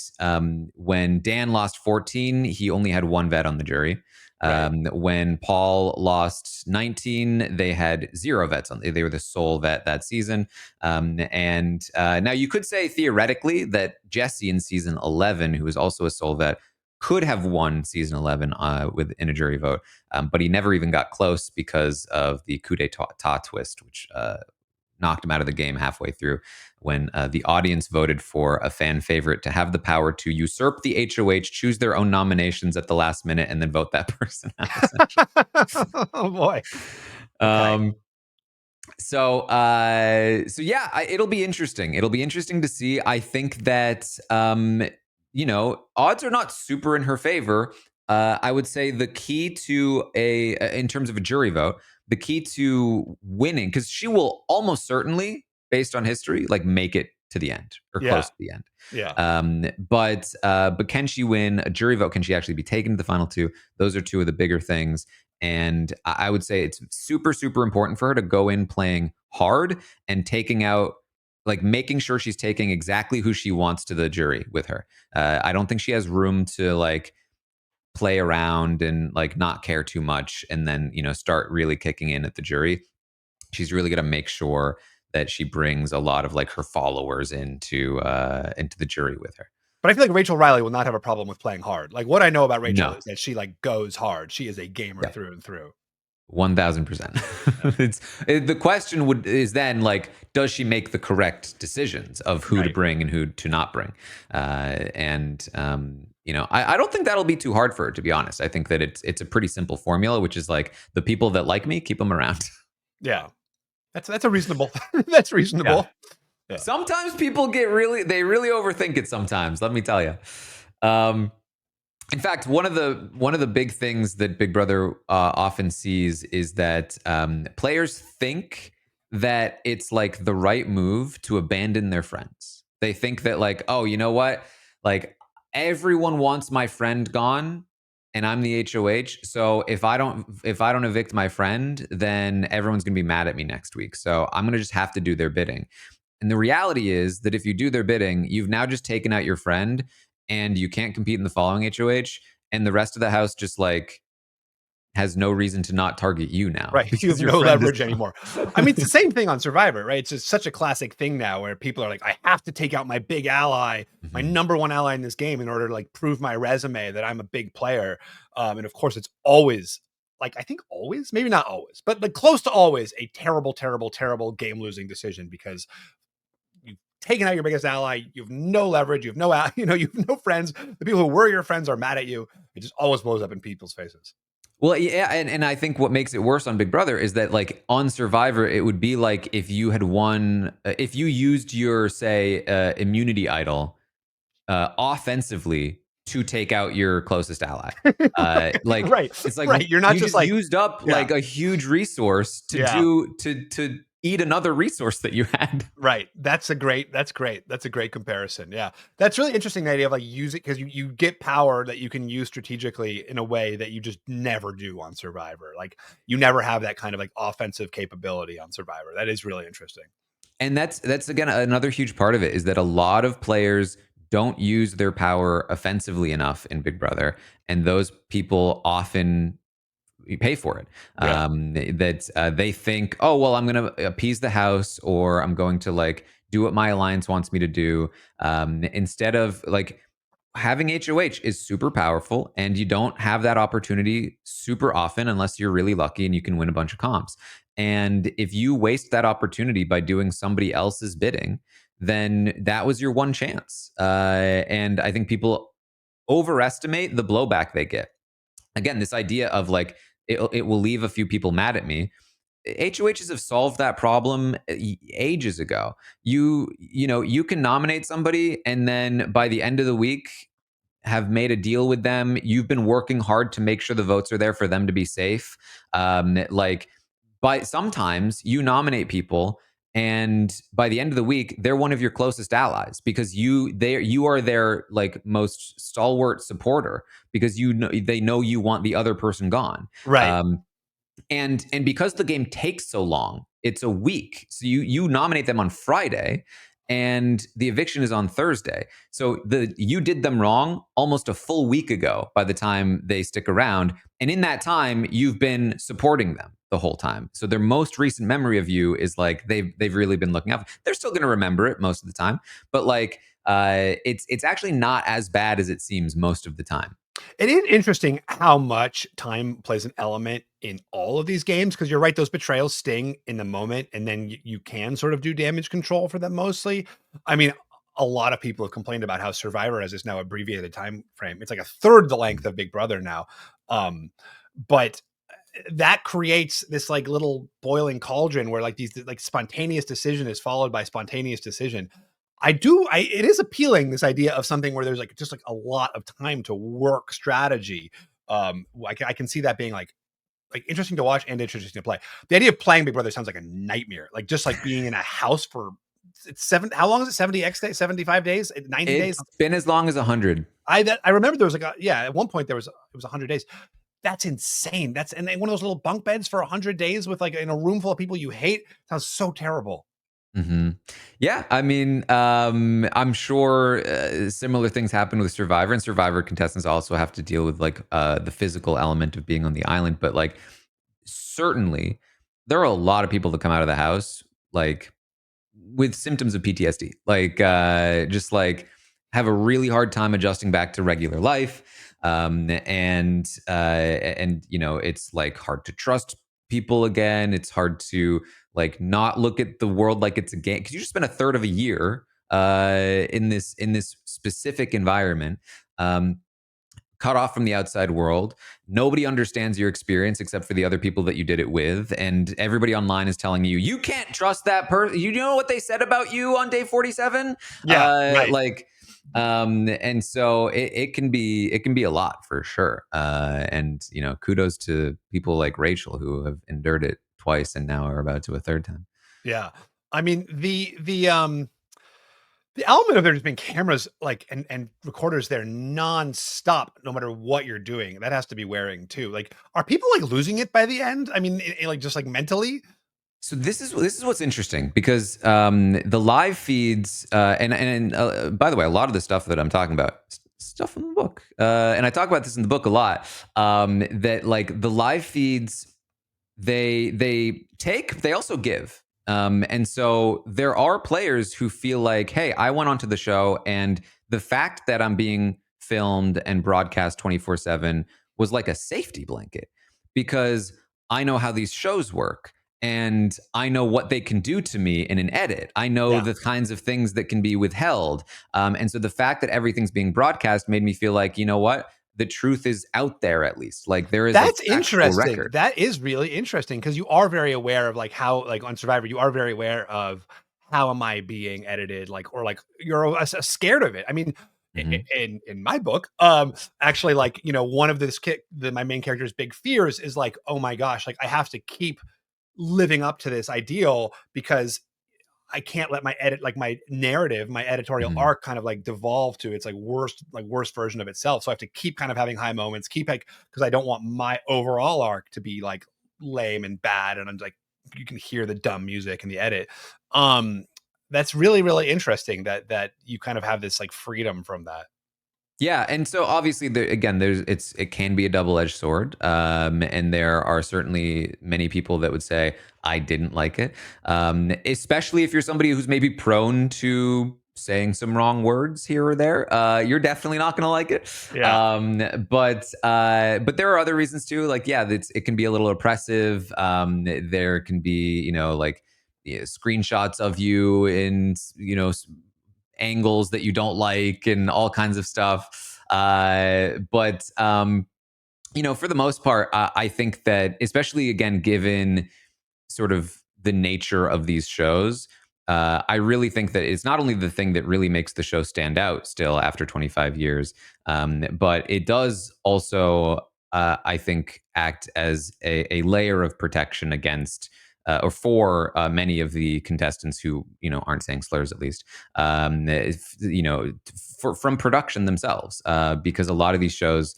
when Dan lost 14, he only had 1 vet on the jury. Right. When Paul lost 19, they had 0 vets on. They were the sole vet that season. And now you could say theoretically that Jesse in season 11, who was also a sole vet, could have won season 11 in a jury vote, but he never even got close because of the coup d'état twist, which knocked him out of the game halfway through when the audience voted for a fan favorite to have the power to usurp the HOH, choose their own nominations at the last minute, and then vote that person out, essentially. Oh boy. Okay. Um, so yeah, it'll be interesting. It'll be interesting to see. I think that odds are not super in her favor. I would say the key to in terms of a jury vote, the key to winning, because she will almost certainly, based on history, like make it to the end or Yeah. close to the end. Yeah. But can she win a jury vote? Can she actually be taken to the final 2? Those are 2 of the bigger things. And I would say it's super, super important for her to go in playing hard and taking out, like making sure she's taking exactly who she wants to the jury with her. I don't think she has room to like play around and like not care too much and then, start really kicking in at the jury. She's really going to make sure that she brings a lot of like her followers into the jury with her. But I feel like Rachel Riley will not have a problem with playing hard. Like what I know about Rachel No. is that she like goes hard. She is a gamer Yeah. through and through. 1000%. The question is then like, does she make the correct decisions of who to Right. bring and who to not bring? I don't think that'll be too hard for her, to be honest. I think that it's a pretty simple formula, which is like the people that like me, keep them around. Yeah. That's a reasonable. That's Yeah. reasonable. Yeah. Sometimes people they really overthink it sometimes, let me tell you. Um, In fact, one of the big things that Big Brother often sees is that players think that it's like the right move to abandon their friends. They think that like, oh, you know what? Like everyone wants my friend gone, and I'm the HOH. So if I don't evict my friend, then everyone's gonna be mad at me next week. So I'm gonna just have to do their bidding. And the reality is that if you do their bidding, you've now just taken out your friend and you can't compete in the following HOH. And the rest of the house just like has no reason to not target you now Right. You because have your no friend is leverage anymore. I mean, it's the same thing on Survivor, right? It's just such a classic thing now where people are like, I have to take out my big ally, my Mhm. number one ally in this game in order to like prove my resume that I'm a big player. And of course, it's always like, I think always, maybe not always, but like close to always a terrible, terrible, terrible game losing decision because you've taken out your biggest ally. You have no leverage. You have no, you have no friends. The people who were your friends are mad at you. It just always blows up in people's faces. Well, yeah, and I think what makes it worse on Big Brother is that like on Survivor, it would be like if you had won, if you used your say immunity idol offensively to take out your closest ally. Like Right. it's like Right. You're not you just just like, used up yeah. like a huge resource to Yeah. do to eat another resource that you had. Right. That's great. That's a great comparison. Yeah. That's really interesting, the idea of like use it because you get power that you can use strategically in a way that you just never do on Survivor. Like you never have that kind of like offensive capability on Survivor. That is really interesting. And that's again another huge part of it is that a lot of players don't use their power offensively enough in Big Brother, and those people often you pay for it. Yeah. That they think, oh well, I'm going to appease the house, or I'm going to like do what my alliance wants me to do. Instead of like having HOH is super powerful, and you don't have that opportunity super often unless you're really lucky and you can win a bunch of comps. And if you waste that opportunity by doing somebody else's bidding, then that was your one chance. And I think people overestimate the blowback they get. Again, this idea of like it will leave a few people mad at me. HOHs have solved that problem ages ago. You can nominate somebody, and then by the end of the week, have made a deal with them. You've been working hard to make sure the votes are there for them to be safe. But sometimes you nominate people, and by the end of the week, they're one of your closest allies because you are their like most stalwart supporter because they know you want the other person gone. Right. And because the game takes so long, it's a week. So you nominate them on Friday, and the eviction is on Thursday. So you did them wrong almost a full week ago by the time they stick around. And in that time, you've been supporting them the whole time. So their most recent memory of you is like they've really been looking out. They're still going to remember it most of the time, but like it's actually not as bad as it seems most of the time. It is interesting how much time plays an element in all of these games because you're right; those betrayals sting in the moment, and then you can sort of do damage control for them mostly. I mean, a lot of people have complained about how Survivor has this now abbreviated time frame. It's like a third the length of Big Brother now, but that creates this like little boiling cauldron where like these like spontaneous decision is followed by spontaneous decision. It is appealing, this idea of something where there's like just like a lot of time to work strategy. I can see that being like interesting to watch and interesting to play. The idea of playing Big Brother sounds like a nightmare. Like just like being in a house for how long is it? 70x days, 75 days, 90 days? It's been as long as 100. I remember there was like at one point it was 100 days. That's insane. And one of those little bunk beds for 100 days with like in a room full of people you hate sounds so terrible. Mm-hmm. Yeah, I mean, I'm sure similar things happen with Survivor, and Survivor contestants also have to deal with like the physical element of being on the island. But like, certainly, there are a lot of people that come out of the house like with symptoms of PTSD, like just like have a really hard time adjusting back to regular life, and it's like hard to trust people again. It's hard to like not look at the world like it's a game because you just spent a third of a year in this specific environment. Cut off from the outside world. Nobody understands your experience except for the other people that you did it with. And everybody online is telling you, you can't trust that person. You know what they said about you on day 47? Yeah, right. And so it can be a lot for sure. And kudos to people like Rachel who have endured it twice and now are about to a third time. Yeah. I mean, the element of there just being cameras like and recorders there nonstop, no matter what you're doing, that has to be wearing too. Like, are people like losing it by the end? I mean, like just like mentally. So this is what's interesting because the live feeds and by the way, a lot of the stuff that I'm talking about stuff in the book, and I talk about this in the book a lot. That like the live feeds, they also give. And so there are players who feel like, hey, I went onto the show, and the fact that I'm being filmed and broadcast 24/7 was like a safety blanket because I know how these shows work. And I know what they can do to me in an edit. I know Yeah. the kinds of things that can be withheld. And so the fact that everything's being broadcast made me feel like, you know what? The truth is out there at least. Like there is a That's factual interesting. record. That is really interesting because you are very aware of like how like on Survivor, you are very aware of how am I being edited, like or like you're scared of it. I mean, Mhm. in my book, actually, like one of my main character's big fears is like, oh my gosh, like I have to keep living up to this ideal because I can't let my narrative, my editorial Mhm. arc kind of like devolve to its worst version of itself. So I have to keep kind of having high moments, keep like, because I don't want my overall arc to be like lame and bad. And I'm like, you can hear the dumb music in the edit. Um, that's really, really interesting that you kind of have this like freedom from that. Yeah, and so obviously, again, it can be a double edged sword, and there are certainly many people that would say I didn't like it, especially if you're somebody who's maybe prone to saying some wrong words here or there. You're definitely not going to like it. Yeah. But there are other reasons too. Like, yeah, it can be a little oppressive. There can be, like screenshots of you in angles that you don't like and all kinds of stuff. But for the most part, I think that, especially again, given sort of the nature of these shows, I really think that it's not only the thing that really makes the show stand out still after 25 years, but it does also, I think, act as a layer of protection against. Or for many of the contestants who aren't saying slurs, at least, from production themselves, because a lot of these shows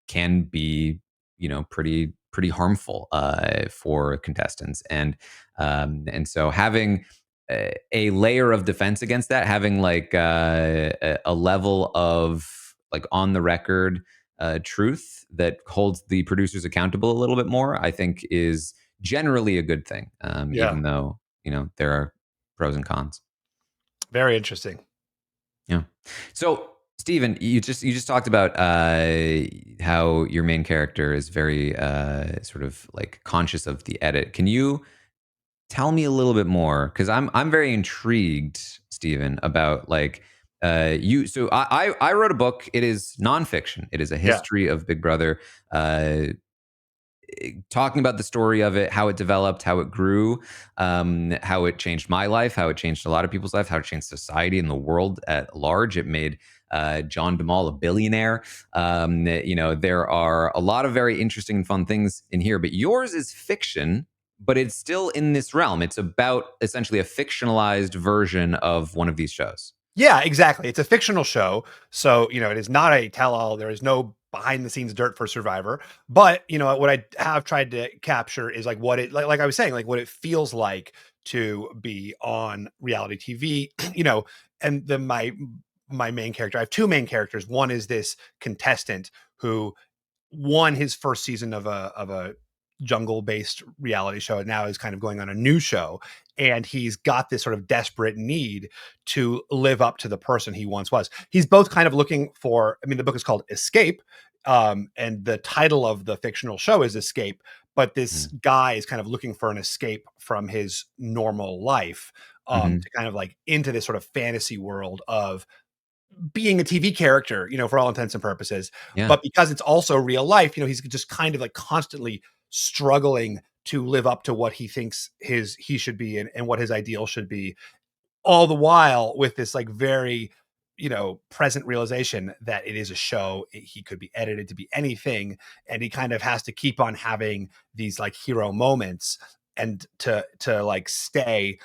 can be pretty harmful for contestants, and so having a layer of defense against that, having like a level of like on the record truth that holds the producers accountable a little bit more, I think is generally a good thing, Yeah, even though there are pros and cons. very interesting. Yeah. So, Stephen, you just talked about how your main character is very sort of like conscious of the edit. Can you tell me a little bit more? Because I'm very intrigued, Stephen, about like you. So I wrote a book. It is nonfiction. It is a Yeah. history of Big Brother. Talking about the story of it, how it developed, how it grew, how it changed my life, how it changed a lot of people's life, how it changed society and the world at large. It made John DeMol a billionaire. There are a lot of very interesting and fun things in here, but yours is fiction, but it's still in this realm. It's about essentially a fictionalized version of one of these shows. Yeah, exactly. It's a fictional show. So, it is not a tell all. There is no behind the scenes dirt for Survivor. But, what I have tried to capture is like what it, like I was saying, like what it feels like to be on reality TV, and then my main character, I have two main characters. One is this contestant who won his first season of a jungle based reality show, and now is kind of going on a new show, and he's got this sort of desperate need to live up to the person he once was. He's both kind of looking for, I mean, the book is called Escape, and the title of the fictional show is Escape, but this Mm. guy is kind of looking for an escape from his normal life, Mm-hmm. to kind of like into this sort of fantasy world of being a TV character, for all intents and purposes. Yeah. But because it's also real life, he's just kind of like constantly struggling to live up to what he thinks he should be, and what his ideal should be, all the while with this like very, present realization that it is a show. He could be edited to be anything, and he kind of has to keep on having these like hero moments, and to like stay,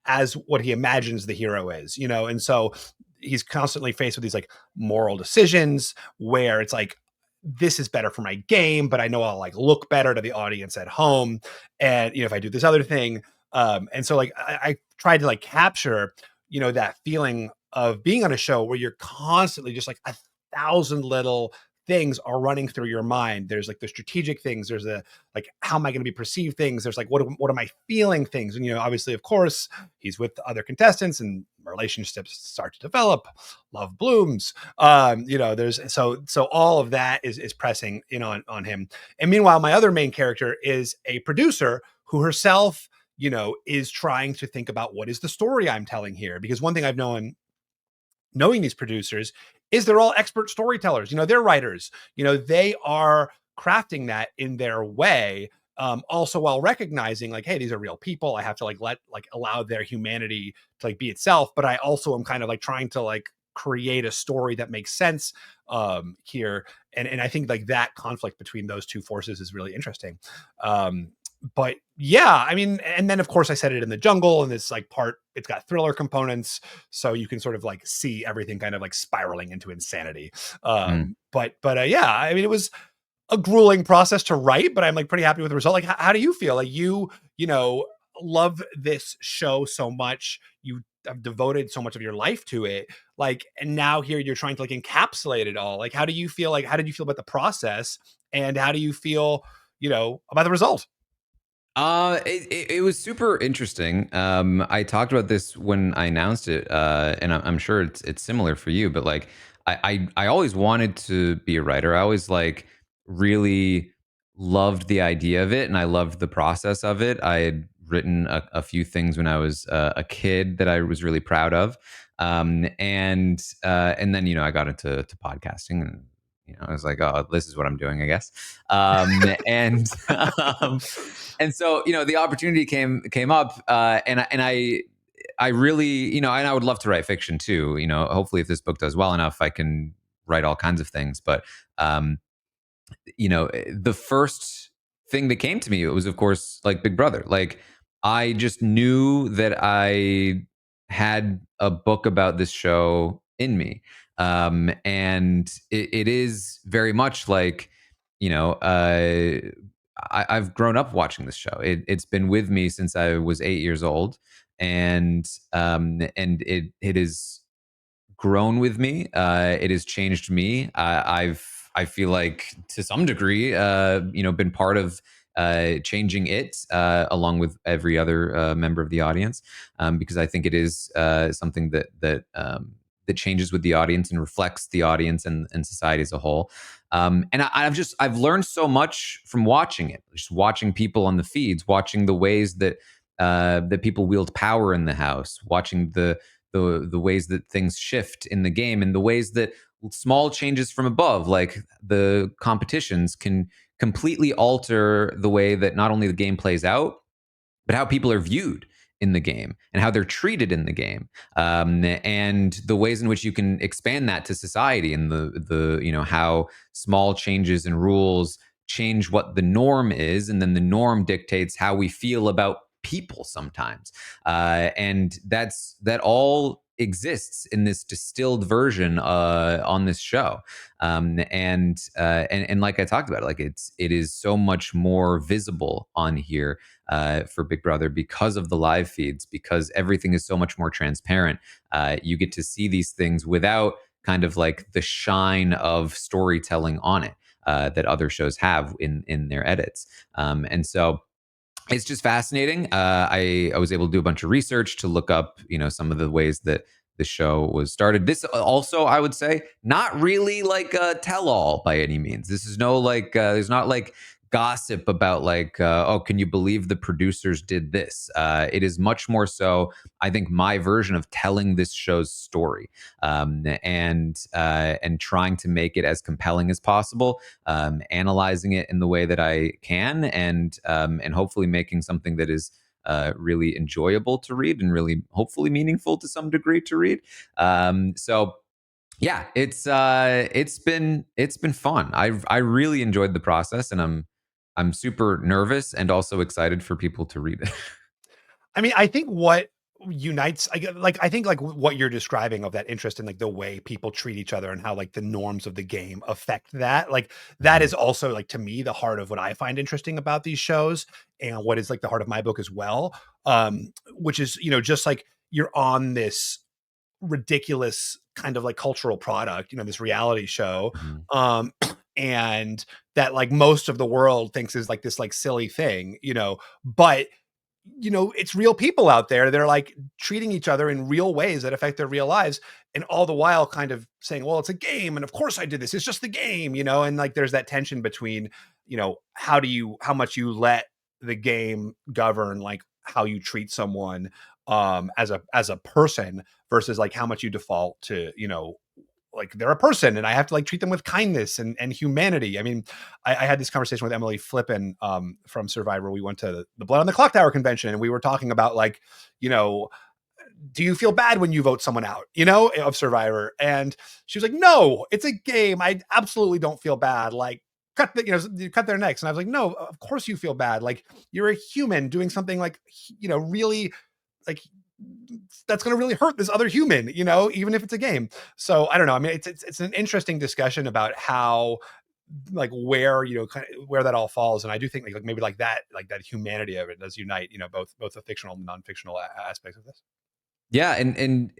as what he imagines the hero is, and so he's constantly faced with these like moral decisions where it's like, this is better for my game, but I know I'll like look better to the audience at home, and if I do this other thing, and so like I tried to like capture, that feeling of being on a show where you're constantly just like 1,000 little things are running through your mind. There's like the strategic things. There's the like, how am I going to be perceived things? There's like, what am I feeling things? And obviously, of course, he's with other contestants, and relationships start to develop. Love blooms. There's so all of that is pressing in on him. And meanwhile, my other main character is a producer who herself, is trying to think about what is the story I'm telling here. Because one thing I've known, knowing these producers, is they're all expert storytellers. They're writers. They are crafting that in their way. Also while recognizing like, hey, these are real people. I have to like allow their humanity to like be itself. But I also am kind of like trying to like create a story that makes sense here. And I think like that conflict between those two forces is really interesting. But yeah, I mean, and then of course I said it in the jungle, and this like part, it's got thriller components, so you can sort of like see everything kind of like spiraling into insanity. Mm. But yeah, I mean, it was a grueling process to write, but I'm like pretty happy with the result. Like, how do you feel? Like love this show so much, you have devoted so much of your life to it, like, and now here you're trying to like encapsulate it all. Like, how do you feel? Like, how did you feel about the process, and how do you feel, about the result? It was super interesting. I talked about this when I announced it, and I'm sure it's similar for you. But like, I always wanted to be a writer. I always really loved the idea of it, and I loved the process of it. I had written a few things when I was a kid that I was really proud of. And then, I got into podcasting, and, I was like, oh, this is what I'm doing, I guess. And, and so, the opportunity came up, and I really, and I would love to write fiction too. Hopefully if this book does well enough, I can write all kinds of things. But, um, the first thing that came to me, it was, of course, like Big Brother. Like, I just knew that I had a book about this show in me. And it is very much like, I've grown up watching this show. It's been with me since I was 8 years old. And it is grown with me. It has changed me. I feel like to some degree, been part of changing it, along with every other member of the audience, because I think it is something that changes with the audience and reflects the audience and society as a whole. I've learned so much from watching it, just watching people on the feeds, watching the ways that people wield power in the house, watching the ways that things shift in the game, and the ways that small changes from above, like the competitions, can completely alter the way that not only the game plays out, but how people are viewed in the game and how they're treated in the game, and the ways in which you can expand that to society, and the how small changes in rules change what the norm is, and then the norm dictates how we feel about people sometimes, and that all exists in this distilled version on this show, and like I talked about, like it is so much more visible on here for Big Brother because of the live feeds, because everything is so much more transparent. You get to see these things without kind of like the shine of storytelling on it that other shows have in their edits, and so it's just fascinating. I was able to do a bunch of research to look up, some of the ways that the show was started. This also, I would say, not really like a tell-all by any means. This is no like, there's not like gossip about like, oh, can you believe the producers did this? It is much more so, I think, my version of telling this show's story, and trying to make it as compelling as possible, analyzing it in the way that I can, and hopefully making something that is really enjoyable to read, and really hopefully meaningful to some degree to read. So yeah, it's been fun. I really enjoyed the process, and I'm super nervous and also excited for people to read it. I mean, I think what unites, I think like what you're describing of that interest in like the way people treat each other and how like the norms of the game affect that, like that Mhm. is also like to me the heart of what I find interesting about these shows, and what is like the heart of my book as well. Which is, just like you're on this ridiculous kind of like cultural product, this reality show. Mhm. Um, and that like most of the world thinks is like this like silly thing, but it's real people out there. They're like treating each other in real ways that affect their real lives. And all the while kind of saying, well, it's a game. And of course I did this. It's just the game, and like there's that tension between, how much you let the game govern like how you treat someone as a person versus like how much you default to, like they're a person and I have to like treat them with kindness and humanity. I mean, I had this conversation with Emily Flippen from Survivor. We went to the Blood on the Clock Tower convention and we were talking about like, you know, do you feel bad when you vote someone out, of Survivor? And she was like, no, it's a game. I absolutely don't feel bad. Like cut their necks. And I was like, no, of course you feel bad. Like you're a human doing something like, really like that's going to really hurt this other human, even if it's a game. So I don't know. I mean, it's an interesting discussion about how like where kind of where that all falls, and I do think like maybe like that humanity of it does unite both the fictional and non-fictional aspects of this. Yeah, and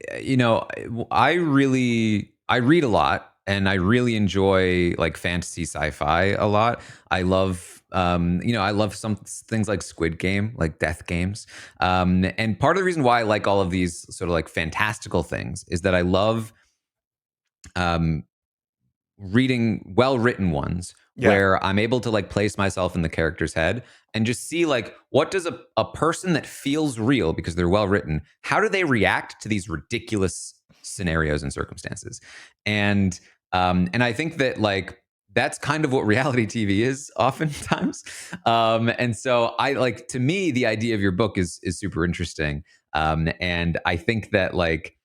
I read a lot, and I really enjoy like fantasy sci-fi a lot. I love I love some things like Squid Game, like death games. And part of the reason why I like all of these sort of like fantastical things is that I love um reading well-written ones Yeah. where I'm able to like place myself in the character's head and just see like what does a person that feels real because they're well written, how do they react to these ridiculous scenarios and circumstances? And I think that like that's kind of what reality TV is oftentimes. And so I like, to me, the idea of your book is super interesting. And I think that like,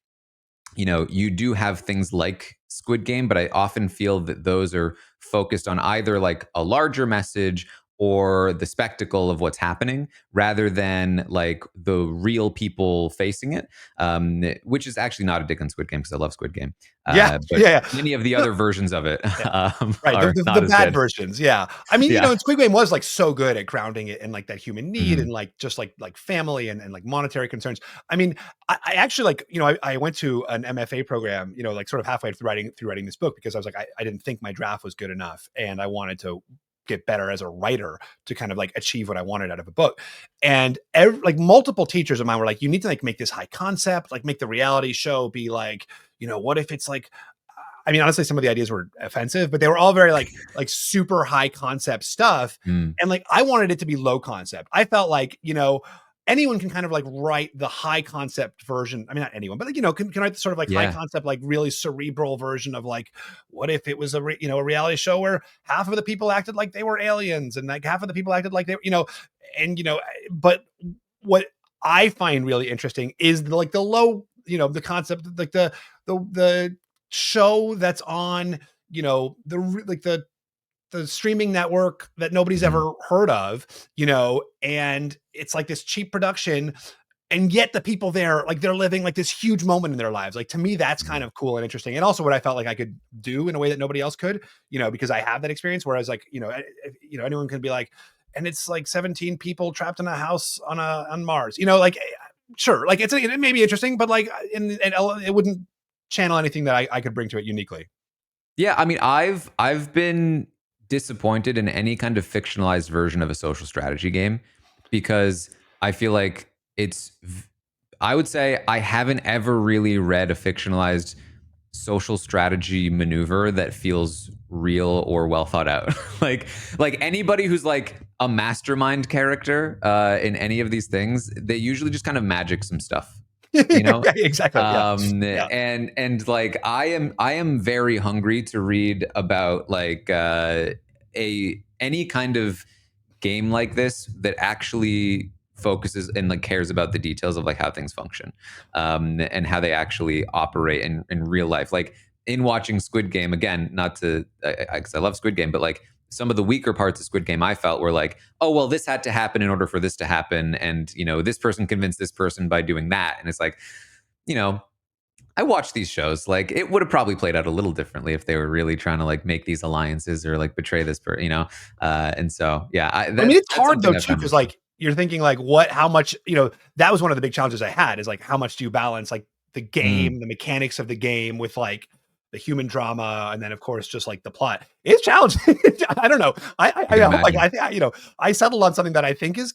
you know, you do have things like Squid Game, but I often feel that those are focused on either like a larger message or the spectacle of what's happening rather than like the real people facing it, which is actually not a dig on Squid Game because I love Squid Game. Yeah. But Yeah. many of the No, other versions of it yeah. Right, are the not as bad good. versions, yeah. I mean, Yeah. and Squid Game was, like, so good at grounding it in, like, that human need Mhm. and, like, just, like, family and, like, monetary concerns. I mean, I actually, like, I went to an MFA program, like, sort of halfway through writing this book because I was like, I didn't think my draft was good enough, and I wanted to get better as a writer to kind of, like, achieve what I wanted out of a book. And like, multiple teachers of mine were like, "You need to, like, make this high concept, like, make the reality show be like, what if it's like." I mean, honestly, some of the ideas were offensive, but they were all very like super high concept stuff. Mm. And like I wanted it to be low concept. I felt like, anyone can kind of like write the high concept version. I mean, not anyone, but like, can write the sort of like high Yeah. concept, like really cerebral version of like, what if it was a reality show where half of the people acted like they were aliens and like half of the people acted like and but what I find really interesting is like the low, the concept, like the show that's on, the streaming network that nobody's Mhm. ever heard of, and it's like this cheap production, and yet the people there, like they're living like this huge moment in their lives. Like to me, that's kind Mhm. of cool and interesting. And also what I felt like I could do in a way that nobody else could, because I have that experience. Whereas like, anyone can be like, and it's like 17 people trapped in a house on Mars, like sure, like it may be interesting, but like, and it wouldn't channel anything that I could bring to it uniquely. Yeah, I mean, I've been disappointed in any kind of fictionalized version of a social strategy game because I feel like I would say I haven't ever really read a fictionalized social strategy maneuver that feels real or well thought out. like anybody who's like a mastermind character in any of these things, they usually just kind of magic some stuff, you know? Exactly. Yeah. Yeah. And like I am very hungry to read about like a any kind of game like this that actually focuses and like cares about the details of like how things function, and how they actually operate in real life. Like in watching Squid Game again, not to because I love Squid Game, but like some of the weaker parts of Squid Game I felt were like, oh well, this had to happen in order for this to happen, and this person convinced this person by doing that, and it's like, you know, I watch these shows. Like it would have probably played out a little differently if they were really trying to like make these alliances or like betray this and so yeah, I mean, it's that's hard though something I too, found because interesting. like you're thinking like how much, that was one of the big challenges I had is like how much do you balance like the Mm, game, the mechanics of the game with like the human drama, and then of course just like the plot. It's challenging. I don't know. I can I hope like imagine. I settled on something that I think is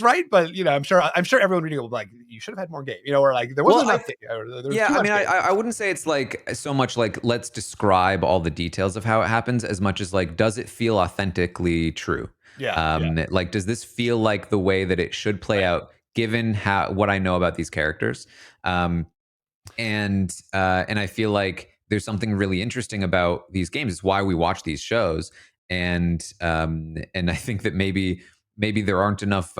right, but I'm sure everyone reading it will be like, you should have had more game, or like there Well, wasn't enough game, or there was yeah, too I much mean, game. I wouldn't say it's like so much like let's describe all the details of how it happens as much as like does it feel authentically true? Yeah, yeah, Like does this feel like the way that it should play right. out given how what I know about these characters? Um, and I feel like there's something really interesting about these games. It's why we watch these shows, and I think that maybe there aren't enough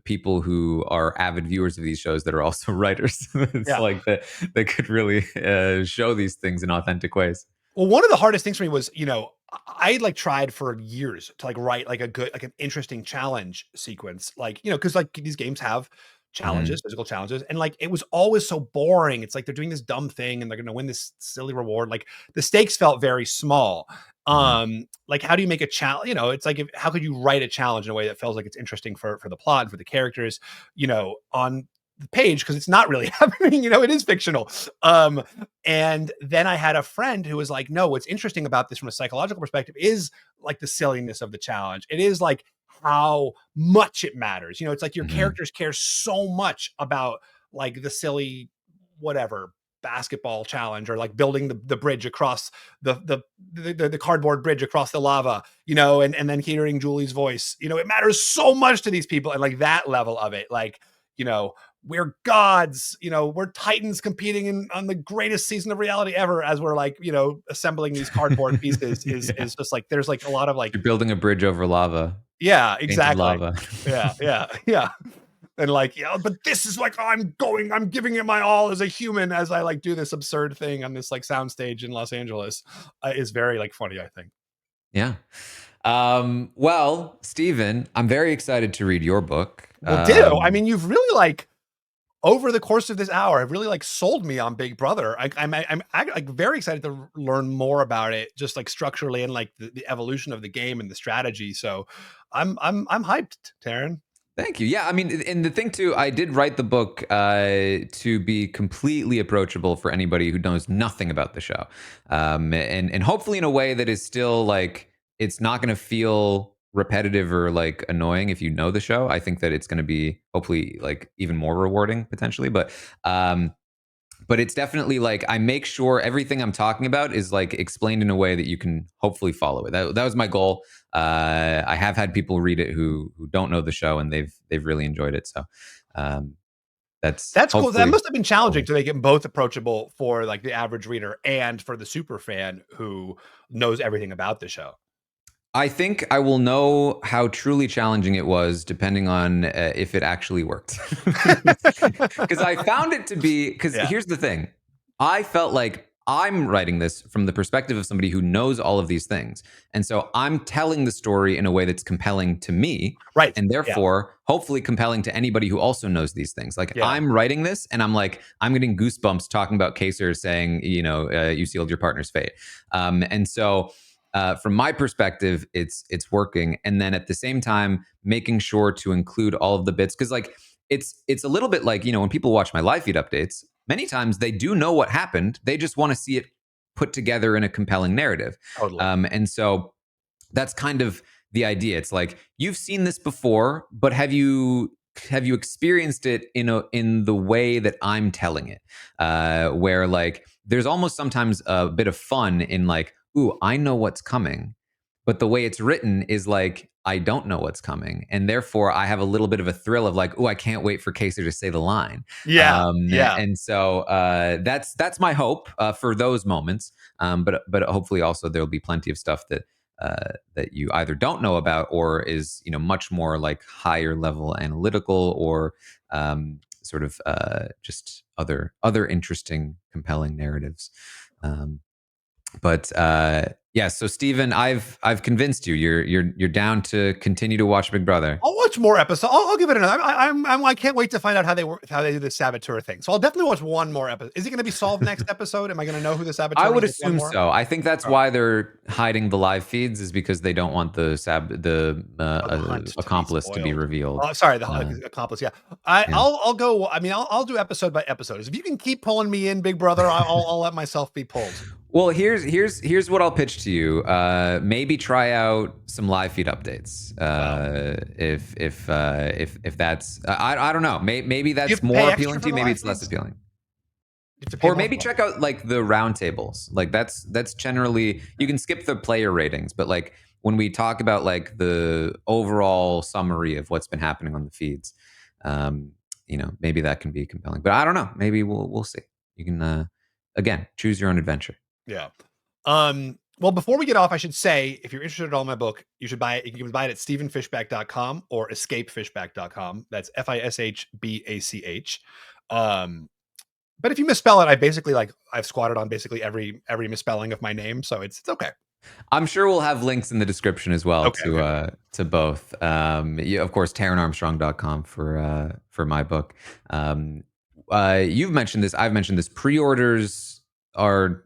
people who are avid viewers of these shows that are also writers. It's Yeah. like that could really show these things in authentic ways. Well, one of the hardest things for me was, I like tried for years to like write like a good, like an interesting challenge sequence, like, because like these games have Hmm. challenges, physical challenges, and like it was always so boring. It's like they're doing this dumb thing and they're going to win this silly reward. Like the stakes felt very small. Hmm. Like how do you make a challenge? It's like how could you write a challenge in a way that feels like it's interesting for the plot and for the characters, on the page because it's not really happening. It is fictional. And then I had a friend who was like, no, what's interesting about this from a psychological perspective is like the silliness of the challenge. It is like how much it matters. It's like your Hmm. characters care so much about like the silly, whatever, basketball challenge, or like building the bridge across the cardboard bridge across the lava, and then hearing Julie's voice. It matters so much to these people, and like that level of it, like, we're gods, we're titans competing on the greatest season of reality ever, as we're like, assembling these cardboard pieces Yeah. is just like, there's like a lot of like, You're building a bridge over lava, yeah, painted exactly. lava. Yeah. And like, but this is like, I'm giving it my all as a human, as I like do this absurd thing on this like soundstage in Los Angeles, is very like funny, I think. Yeah. Well, Stephen, I'm very excited to read your book. Well, ditto. I mean, you've really like, over the course of this hour, have really like sold me on Big Brother. I'm like very excited to learn more about it, just like structurally, and like the evolution of the game and the strategy. So I'm hyped, Taran. Thank you. Yeah, I mean, and the thing too, I did write the book to be completely approachable for anybody who knows nothing about the show, and hopefully in a way that is still like, it's not going to feel repetitive or like annoying if you know the show. I think that it's going to be hopefully like even more rewarding potentially, but it's definitely like, I make sure everything I'm talking about is like explained in a way that you can hopefully follow it. That was my goal. I have had people read it who don't know the show, and they've really enjoyed it. So That's cool. That must have been challenging to make it both approachable for like the average reader and for the super fan who knows everything about the show. I think I will know how truly challenging it was depending on if it actually worked. Because I found it to be, because here's the thing. I felt like I'm writing this from the perspective of somebody who knows all of these things. And so I'm telling the story in a way that's compelling to me. Right. And therefore, hopefully compelling to anybody who also knows these things. Like, I'm writing this and I'm like, I'm getting goosebumps talking about Kaser saying, you sealed your partner's fate. And so from my perspective, it's working. And then at the same time, making sure to include all of the bits. Because like, it's a little bit like, when people watch my live feed updates, many times they do know what happened. They just want to see it put together in a compelling narrative. Totally. And so that's kind of the idea. It's like, you've seen this before, but have you experienced it in the way that I'm telling it? Where like, there's almost sometimes a bit of fun in like, ooh, I know what's coming. But the way it's written is like, I don't know what's coming. And therefore, I have a little bit of a thrill of like, oh, I can't wait for Kaser to say the line. Yeah. And so that's my hope for those moments. But hopefully also there'll be plenty of stuff that you either don't know about, or is much more like higher level analytical, or sort of just other interesting, compelling narratives. But yeah, so Stephen, I've convinced you. You're down to continue to watch Big Brother. I'll watch more episodes. I'll give it another. I can't wait to find out how they do the saboteur thing. So I'll definitely watch one more episode. Is it going to be solved next episode? Am I going to know who the saboteur is? I would assume so. I think that's why they're hiding the live feeds, is because they don't want the accomplice to be revealed. Oh, sorry, the accomplice. Yeah, I'll go. I mean, I'll do episode by episode. If you can keep pulling me in, Big Brother, I'll let myself be pulled. Well, here's what I'll pitch to you. Maybe try out some live feed updates. If that's I don't know. Maybe that's more appealing to you. Maybe it's less appealing. Or maybe check out like the roundtables. Like that's generally, you can skip the player ratings, but like when we talk about like the overall summary of what's been happening on the feeds, maybe that can be compelling. But I don't know. Maybe we'll see. You can again choose your own adventure. Yeah. Well, before we get off, I should say, if you're interested at all in my book, you should buy it. You can buy it at stephenfishbach.com or escapefishbach.com. That's FISHBACH. But if you misspell it, I've squatted on basically every misspelling of my name, so it's okay. I'm sure we'll have links in the description as well to both. Of course, taranarmstrong.com for my book. You've mentioned this. I've mentioned this. Pre-orders are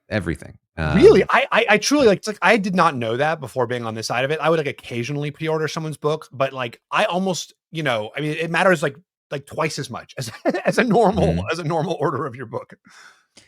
everything. Really, I truly like. It's like, I did not know that before being on this side of it. I would like occasionally pre-order someone's book, but like I almost, I mean, it matters like twice as much as a normal order of your book.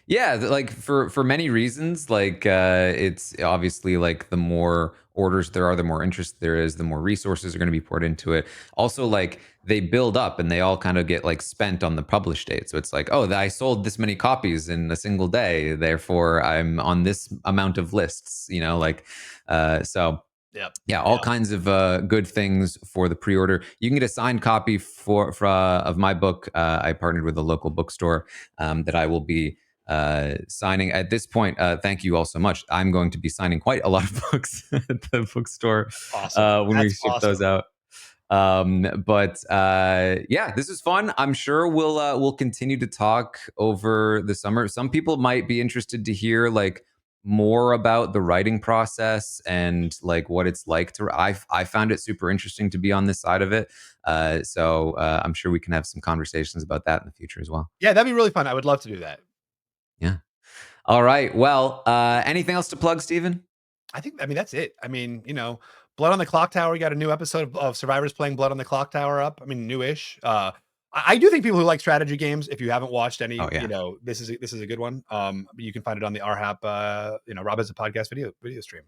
Yeah, like for many reasons, like it's obviously like the more orders there are, the more interest there is, the more resources are going to be poured into it. Also, like, they build up and they all kind of get like spent on the publish date. So it's like, oh, I sold this many copies in a single day, therefore I'm on this amount of lists, like, so Yep. yeah, all kinds of good things for the pre-order. You can get a signed copy of my book. I partnered with a local bookstore that I will be signing at this point. Thank you all so much. I'm going to be signing quite a lot of books at the bookstore Awesome. when we That's ship those awesome. out. But yeah, this is fun. I'm sure we'll continue to talk over the summer. Some people might be interested to hear like more about the writing process and like what it's like to. I found it super interesting to be on this side of it. So I'm sure we can have some conversations about that in the future as well. Yeah, that'd be really fun. I would love to do that. Yeah. All right. Well, anything else to plug, Stephen? I mean, that's it. I mean, Blood on the Clock Tower. We got a new episode of Survivors playing Blood on the Clock Tower up. I mean, newish. I do think people who like strategy games, if you haven't watched any, Oh yeah. this is a good one. You can find it on the RHAP, Rob has a podcast video stream.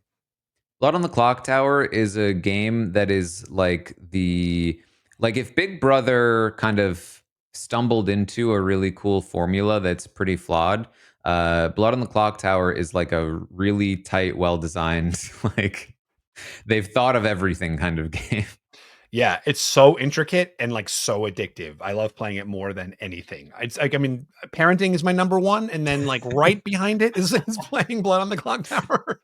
Blood on the Clock Tower is a game that is like if Big Brother kind of stumbled into a really cool formula that's pretty flawed. Blood on the Clock Tower is like a really tight, well designed, like they've thought of everything kind of game. Yeah, it's so intricate and like so addictive. I love playing it more than anything. It's like, I mean, parenting is my number one, and then like right behind it is playing Blood on the Clock Tower.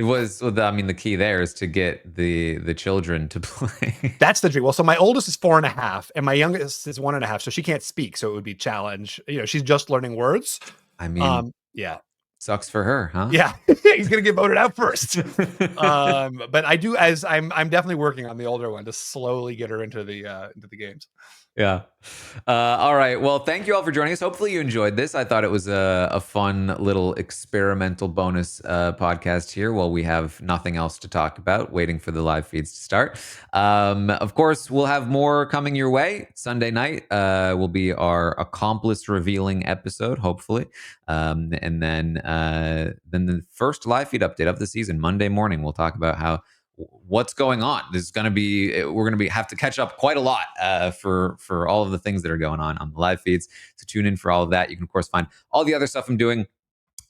It was, well, I mean, the key there is to get the children to play. That's the dream. Well, so my oldest is 4.5, and my youngest is 1.5, so she can't speak. So it would be challenge. She's just learning words. I mean, Yeah. sucks for her, huh? Yeah, he's gonna get voted out first. But I do, as I'm definitely working on the older one to slowly get her into the games. Yeah. All right. Well, thank you all for joining us. Hopefully you enjoyed this. I thought it was a fun little experimental bonus podcast here while we have nothing else to talk about, waiting for the live feeds to start. Of course, we'll have more coming your way. Sunday night will be our accomplice revealing episode, hopefully. And then the first live feed update of the season, Monday morning, we'll talk about what's going on. This is going to be, we're going to have to catch up quite a lot for all of the things that are going on the live feeds. So tune in for all of that. You can of course find all the other stuff I'm doing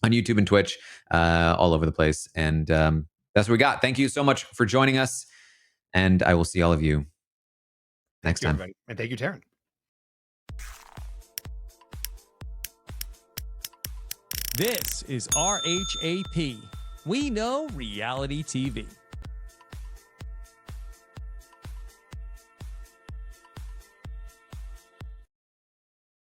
on YouTube and Twitch, all over the place. And that's what we got. Thank you so much for joining us, and I will see all of you next time. Everybody. And thank you, Taran. This is RHAP. We know reality TV.